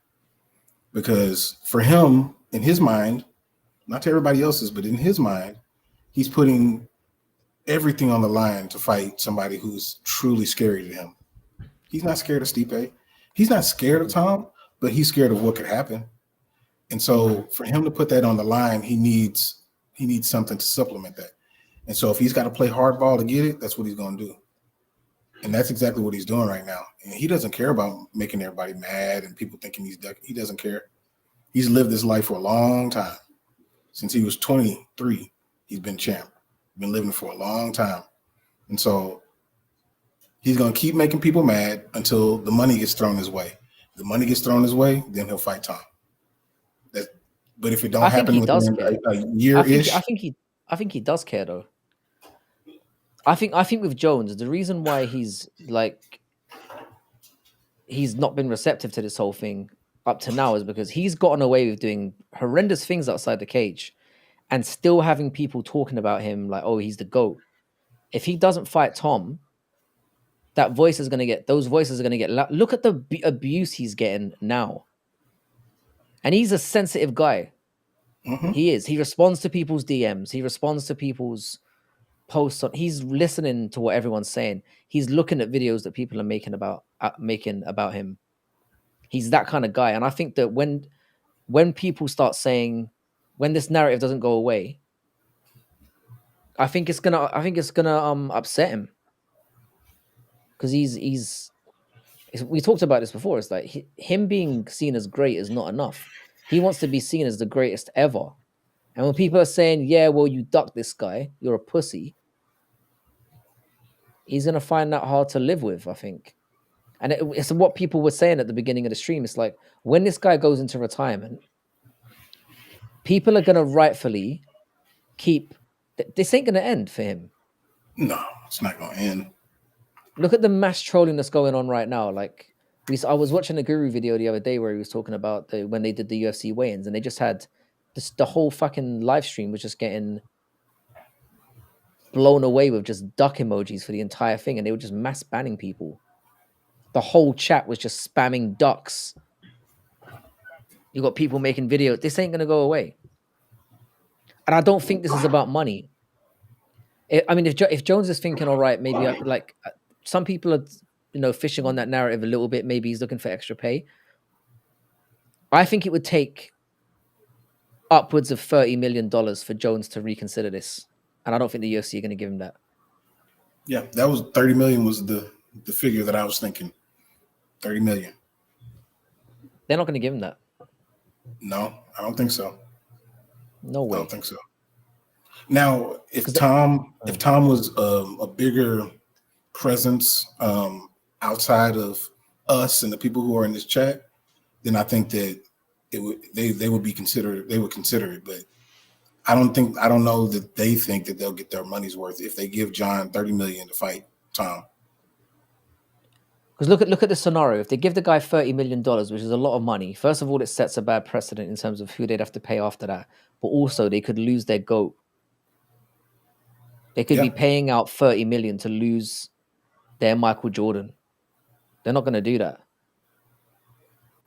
Because for him, in his mind, not to everybody else's, but in his mind, he's putting everything on the line to fight somebody who's truly scary to him. He's not scared of Stipe. He's not scared of Tom, but he's scared of what could happen. And so for him to put that on the line, he needs something to supplement that. And so if he's got to play hardball to get it, that's what he's going to do. And that's exactly what he's doing right now. And he doesn't care about making everybody mad and people thinking he's ducking. He doesn't care. He's lived this life for a long time. Since he was 23, he's been champ. Been living for a long time. And so he's going to keep making people mad until the money gets thrown his way. If the money gets thrown his way, then he'll fight Tom. But if it don't happen within a year-ish, I think he does care though. I think with Jones, the reason why he's not been receptive to this whole thing up to now is because he's gotten away with doing horrendous things outside the cage and still having people talking about him like, oh, he's the GOAT. If he doesn't fight Tom, those voices are going to get loud. Look at the abuse he's getting now. And he's a sensitive guy. Mm-hmm. He is. He responds to people's DMs. He responds to people's posts. He's listening to what everyone's saying. He's looking at videos that people are making about him. He's that kind of guy. And I think that when people start saying, when this narrative doesn't go away, I think it's gonna upset him. Because we talked about this before. It's like him being seen as great is not enough. He wants to be seen as the greatest ever. And when people are saying, yeah, well, you ducked this guy, you're a pussy, he's going to find that hard to live with, I think. And it's what people were saying at the beginning of the stream. It's like, when this guy goes into retirement, people are going to rightfully this ain't going to end for him. No, it's not going to end. Look at the mass trolling that's going on right now. Like, I was watching a Guru video the other day where he was talking about when they did the UFC weigh-ins, and they just had the whole fucking live stream was just getting blown away with just duck emojis for the entire thing, and they were just mass banning people. The whole chat was just spamming ducks. You got people making videos. This ain't gonna go away, and I don't think this is about money. I mean, if Jones is thinking, all right, maybe some people are, fishing on that narrative a little bit. Maybe he's looking for extra pay. I think it would take upwards of $30 million for Jones to reconsider this. And I don't think the UFC are going to give him that. Yeah, that was 30 million was the figure that I was thinking. 30 million. They're not going to give him that. No, I don't think so. No way. I don't think so. Now, if Tom was a bigger presence outside of us and the people who are in this chat, then I think that they would consider it. But I don't know that they think that they'll get their money's worth if they give John 30 million to fight Tom. Because look at the scenario. If they give the guy $30 million, which is a lot of money, first of all, it sets a bad precedent in terms of who they'd have to pay after that. But also, they could lose their GOAT. They could be paying out $30 million to lose their Michael Jordan. They're not going to do that.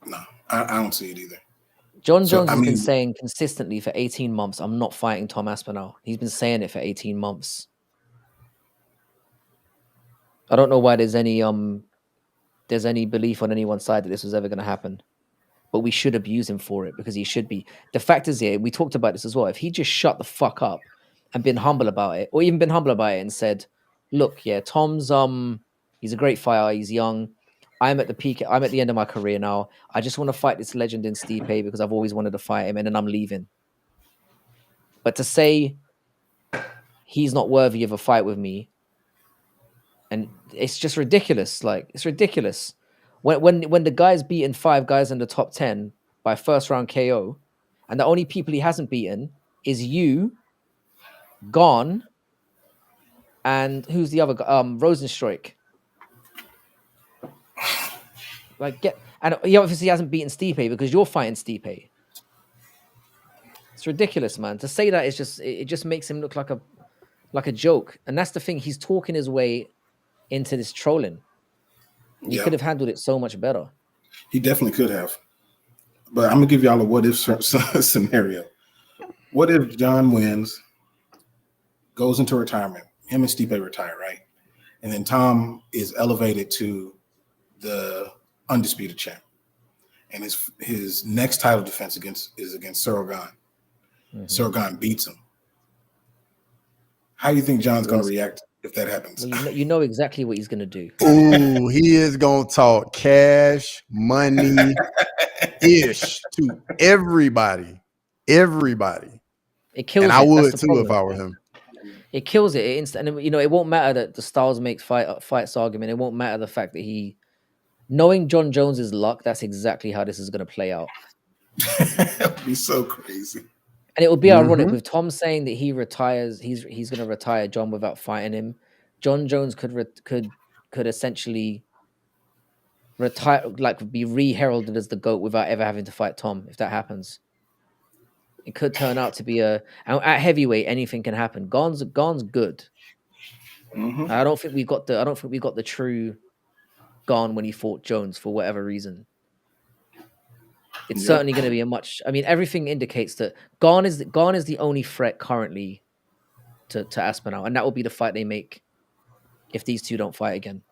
No, I don't see it either. John Jones has been saying consistently for 18 months, I'm not fighting Tom Aspinall. He's been saying it for 18 months. I don't know why there's any belief on anyone's side that this was ever going to happen. But we should abuse him for it because he should be. The fact is, we talked about this as well. If he just shut the fuck up and been humble about it, or even been humble about it and said, look, Tom's he's a great fighter, he's young. I'm at the peak, I'm at the end of my career now. I just want to fight this legend in Stipe because I've always wanted to fight him, and then I'm leaving. But to say he's not worthy of a fight with me, and it's just ridiculous. Like, it's ridiculous. When the guy's beaten 5 guys in the top 10 by first round KO, and the only people he hasn't beaten is you, Gone, and who's the other guy? Rosenstruik. And he obviously hasn't beaten Stipe because you're fighting Stipe. It's ridiculous, man. To say that is it just makes him look like a joke. And that's the thing. He's talking his way into this trolling. He could have handled it so much better. He definitely could have. But I'm gonna give y'all a what if scenario. What if John wins goes into retirement. Him and Stipe retire, right? And then Tom is elevated to the undisputed champ. And his next title defense is against Cerrone. Cerrone beats him. How do you think John's going to react if that happens? Well, you know exactly what he's going to do. Ooh, he is going to talk cash, money, ish to everybody. Everybody. It kills and it. I would That's the too problem. if I were him. It kills it. And you know, it won't matter that the Styles makes fights argument. It won't matter the fact that knowing John Jones's luck, that's exactly how this is going to play out. That would be so crazy. And it would be ironic with Tom saying that he retires. He's going to retire John without fighting him. John Jones could essentially retire, like be re-heralded as the GOAT without ever having to fight Tom. If that happens, it could turn out to be at heavyweight. Anything can happen. Gon's good. I don't think we got the true Gon when he fought Jones for whatever reason. It's certainly going to be everything indicates that Gon is the only threat currently to Aspinall, and that will be the fight they make if these two don't fight again.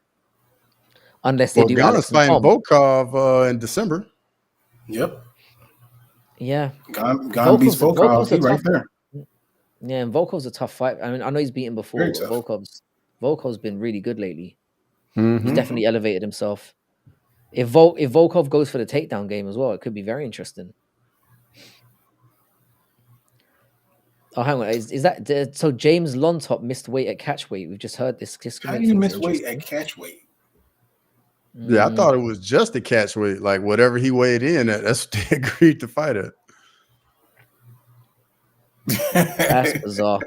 Unless they do Gon Alex is fighting and Tom. Volkov in December. Yep. Yeah. Gon beats Volkov. He's right there. Yeah, and Volkov's a tough fight. I mean, I know he's beaten before, but Volkov's been really good lately. He's definitely elevated himself. If Volkov goes for the takedown game as well, it could be very interesting. Oh, hang on. Is that so? James Lontop missed weight at catchweight. We've just heard this. How do you miss weight at catchweight? Yeah, I thought it was just a catchweight. Like whatever he weighed in at, that's what they agreed to fight at. That's bizarre.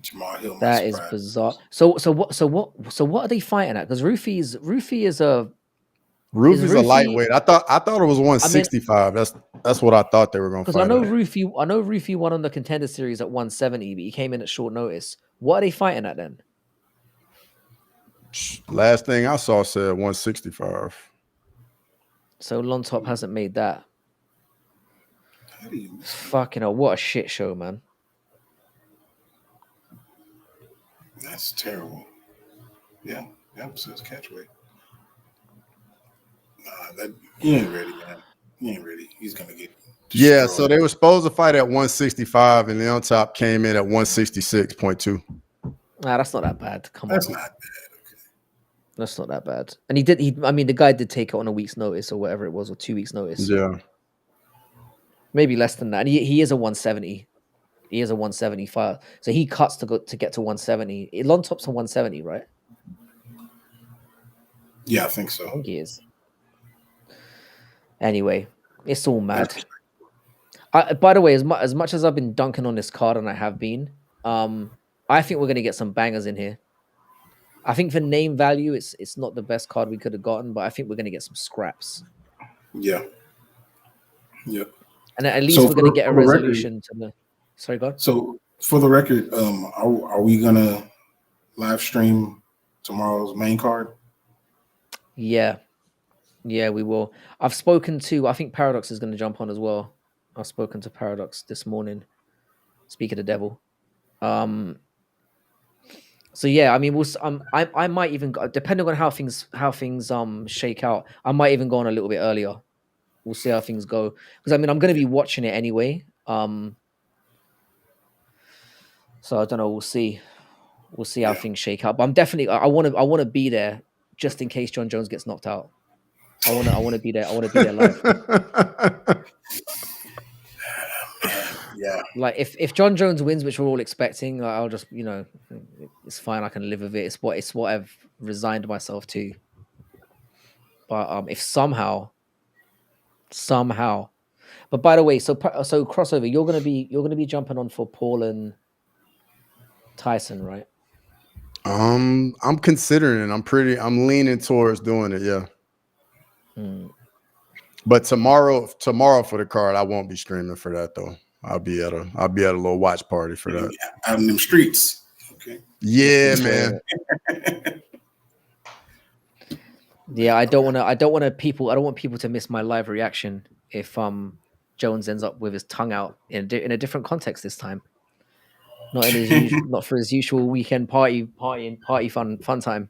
Jamal Hill. That is bizarre. So what are they fighting at? Because Rufy is a lightweight. I thought it was 165. That's what I thought they were going to fight. Because I know Rufy won on the Contender Series at 170, but he came in at short notice. What are they fighting at then? Last thing I saw said 165. So Lontop hasn't made that. Fucking hell, what a shit show, man. That's terrible. Yeah, says catchweight. He ain't ready, man. He ain't ready. He's gonna get destroyed. Yeah, so they were supposed to fight at 165, and the on top came in at 166.2. Nah, that's not that bad. That's not bad. Okay. That's not that bad. And the guy did take it on a week's notice or whatever it was, or 2 weeks' notice. Yeah. Maybe less than that. And he is a 170. He is a 175. So he cuts to get to 170. Lontop's a 170, right? Yeah, I think so. I think he is. Anyway, it's all mad. By the way, as much as I've been dunking on this card, and I have been, I think we're going to get some bangers in here. I think for name value, it's not the best card we could have gotten, but I think we're going to get some scraps. Yeah. Yep. And at least we're going to get a resolution to the. Sorry, God. So for the record, are we gonna live stream tomorrow's main card? Yeah, we will. I've spoken to. I think Paradox is going to jump on as well. I've spoken to Paradox this morning. Speak of the devil. So yeah, I mean, I might even go, depending on how things shake out. I might even go on a little bit earlier. We'll see how things go, because I mean, I'm going to be watching it anyway. So I don't know. We'll see how things shake out. But I'm definitely. I want to be there just in case John Jones gets knocked out. I want to be there. I want to be there live. Yeah. Like if John Jones wins, which we're all expecting, I'll just it's fine. I can live with it. It's what I've resigned myself to. But if somehow. But by the way, so crossover, you're gonna be jumping on for Paul and Tyson, right? I'm considering it. I'm leaning towards doing it, yeah. But tomorrow for the card, I won't be streaming for that though. I'll be at a little watch party for that. Out in them streets. Okay. Yeah, man. Yeah, I don't want people to miss my live reaction if Jones ends up with his tongue out in a different context this time. not in his usual, not for his usual weekend party fun time.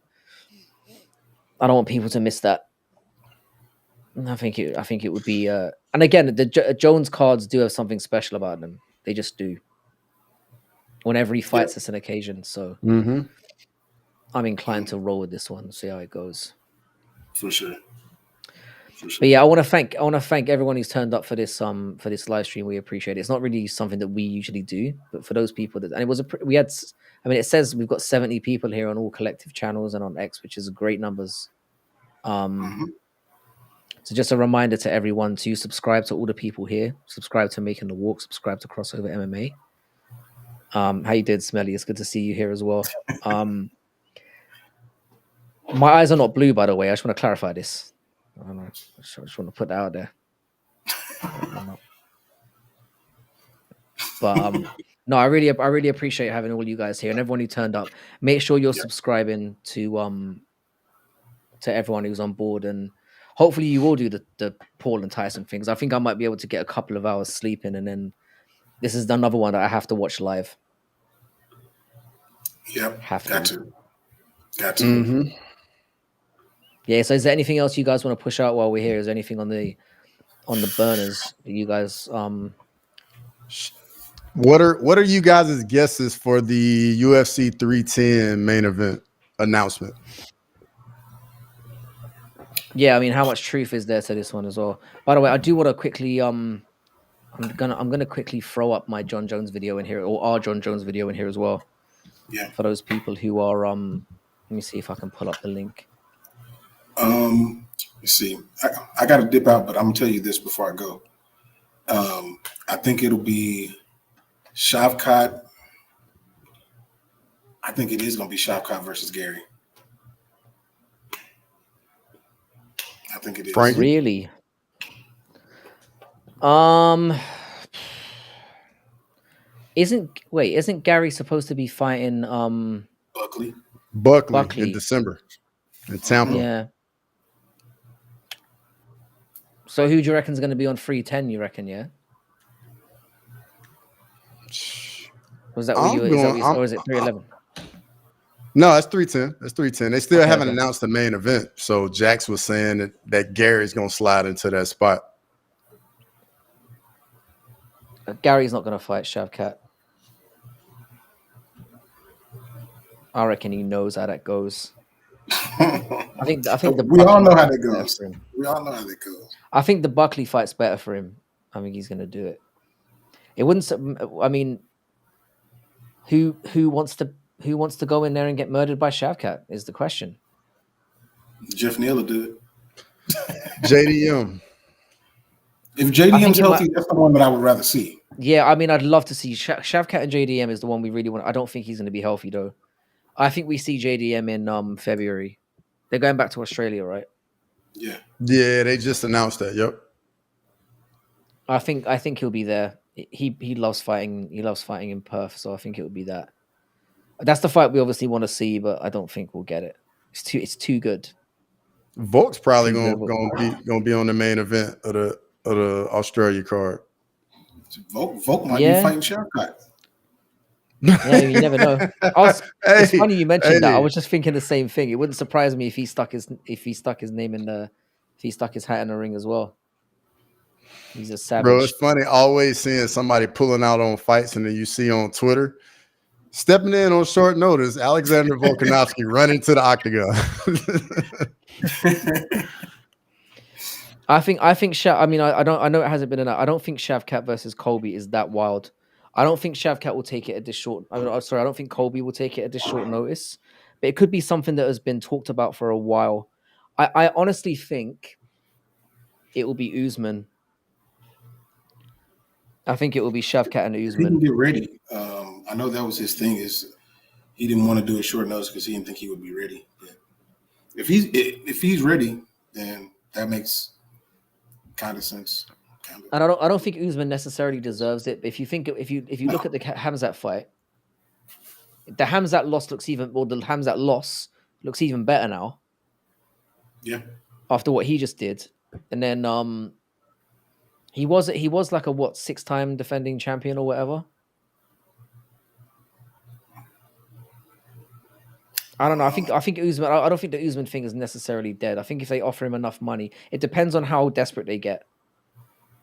I don't want people to miss that. I think it would be. And again, the Jones cards do have something special about them. They just do. Whenever he fights, it's an occasion. So I'm inclined to roll with this one. See how it goes. For sure. But yeah, I want to thank everyone who's turned up for this live stream. We appreciate it. It's not really something that we usually do, but for those people that, and it was it says we've got 70 people here on all collective channels and on X, which is great numbers. So just a reminder to everyone to subscribe to all the people here, subscribe to Making the Walk, subscribe to Crossover MMA. How you did, Smelly? It's good to see you here as well. My eyes are not blue, by the way. I just want to clarify this. I don't know. I just want to put that out there. But no, I really appreciate having all you guys here and everyone who turned up. Make sure you're subscribing to everyone who's on board, and hopefully you will do the Paul and Tyson things. I think I might be able to get a couple of hours sleeping, and then this is another one that I have to watch live. Yep, have to. Got to. Yeah. So, is there anything else you guys want to push out while we're here? Is there anything on the burners that you guys What are you guys' guesses for the UFC 310 main event announcement? Yeah, I mean, how much truth is there to this one as well? By the way, I do want to quickly I'm gonna quickly throw up my John Jones video in here, or our John Jones video in here as well. Yeah. For those people who are let me see if I can pull up the link. Let's see. I gotta dip out, but I'm gonna tell you this before I go. I think it'll be Shavkat. I think it is gonna be Shavkat versus Gary. I think it is. Frankie? Really? Isn't Gary supposed to be fighting Buckley in December in Tampa? Yeah. So who do you reckon is going to be on 310? You reckon? Yeah. Was that what you? Or is it 311? No, that's 310. That's 310. They still haven't announced the main event. So Jax was saying that Gary's going to slide into that spot. Gary's not going to fight Shavkat. I reckon he knows how that goes. I think we all know how that goes. We all know how that goes. I think the Buckley fight's better for him. I think he's going to do it. It wouldn't. I mean, who wants to go in there and get murdered by Shavkat is the question. Jeff Neal will do it. JDM. If JDM's healthy, that's the one that I would rather see. Yeah, I mean, I'd love to see Shavkat and JDM is the one we really want. I don't think he's going to be healthy though. I think we see JDM in February. They're going back to Australia, right? Yeah. Yeah, they just announced that. Yep. I think he'll be there. He loves fighting. He loves fighting in Perth, so I think it would be that. That's the fight we obviously want to see, but I don't think we'll get it. It's too good. Volk's probably gonna be on the main event of the Australia card. Volk might be fighting Shavkat. Yeah, you never know. It's funny you mentioned that. I was just thinking the same thing. It wouldn't surprise me if he stuck his name in if he stuck his hat in the ring as well. He's a savage. Bro, it's funny always seeing somebody pulling out on fights, and then you see on Twitter stepping in on short notice, Alexander Volkanovski running to the octagon. I know it hasn't been enough. I don't think Shavkat versus Colby is that wild. I don't think Shavkat will take it at this short. I don't think Colby will take it at this short notice. But it could be something that has been talked about for a while. I honestly think it will be Usman. I think it will be Shavkat and Usman. He can get ready. I know that was his thing. Is he didn't want to do a short notice because he didn't think he would be ready. But if he's ready, then that makes kind of sense. And I don't think Usman necessarily deserves it. But if you look at the Hamzat fight, the Hamzat loss looks even better now. Yeah. After what he just did, and then he was like a 6-time defending champion or whatever. I don't know. I think Usman. I don't think the Usman thing is necessarily dead. I think if they offer him enough money, it depends on how desperate they get.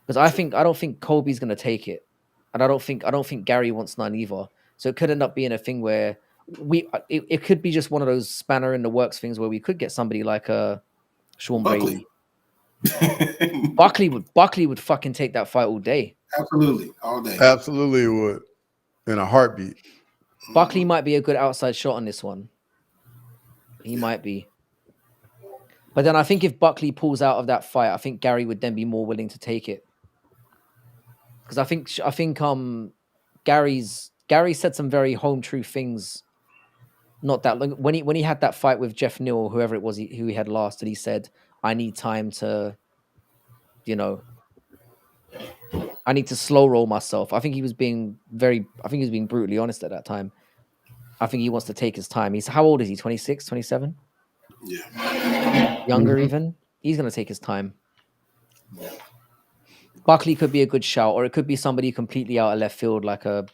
Because I don't think Colby's gonna take it, and I don't think Gary wants none either. So it could end up being a thing where it could be just one of those spanner in the works things where we could get somebody like Sean Buckley. Brady. Buckley would fucking take that fight all day. Absolutely, all day. Absolutely would, in a heartbeat. Buckley might be a good outside shot on this one. He might be. But then I think if Buckley pulls out of that fight, I think Gary would then be more willing to take it. Because I think Gary said some very home true things. Not that long when he had that fight with Jeff Neal or whoever it was who he had last, and he said, "I need time to, I need to slow roll myself." I think he was being brutally honest at that time. I think he wants to take his time. How old is he? 26, 27? Yeah. Younger even? He's going to take his time. Buckley could be a good shout, or it could be somebody completely out of left field like a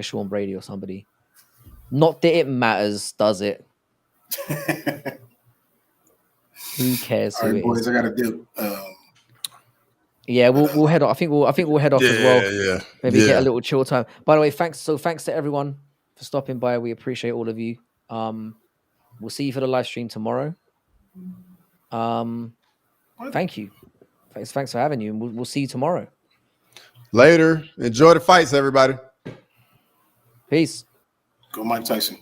Sean Brady or somebody. Not that it matters, does it? Who cares who it boys, is? I got to do. Yeah, we'll head off. I think we'll head off as well. Yeah. Maybe get a little chill time. By the way, thanks to everyone for stopping by. We appreciate all of you. We'll see you for the live stream tomorrow. Thank you. Thanks for having you. And we'll see you tomorrow. Later. Enjoy the fights, everybody. Peace. Go Mike Tyson.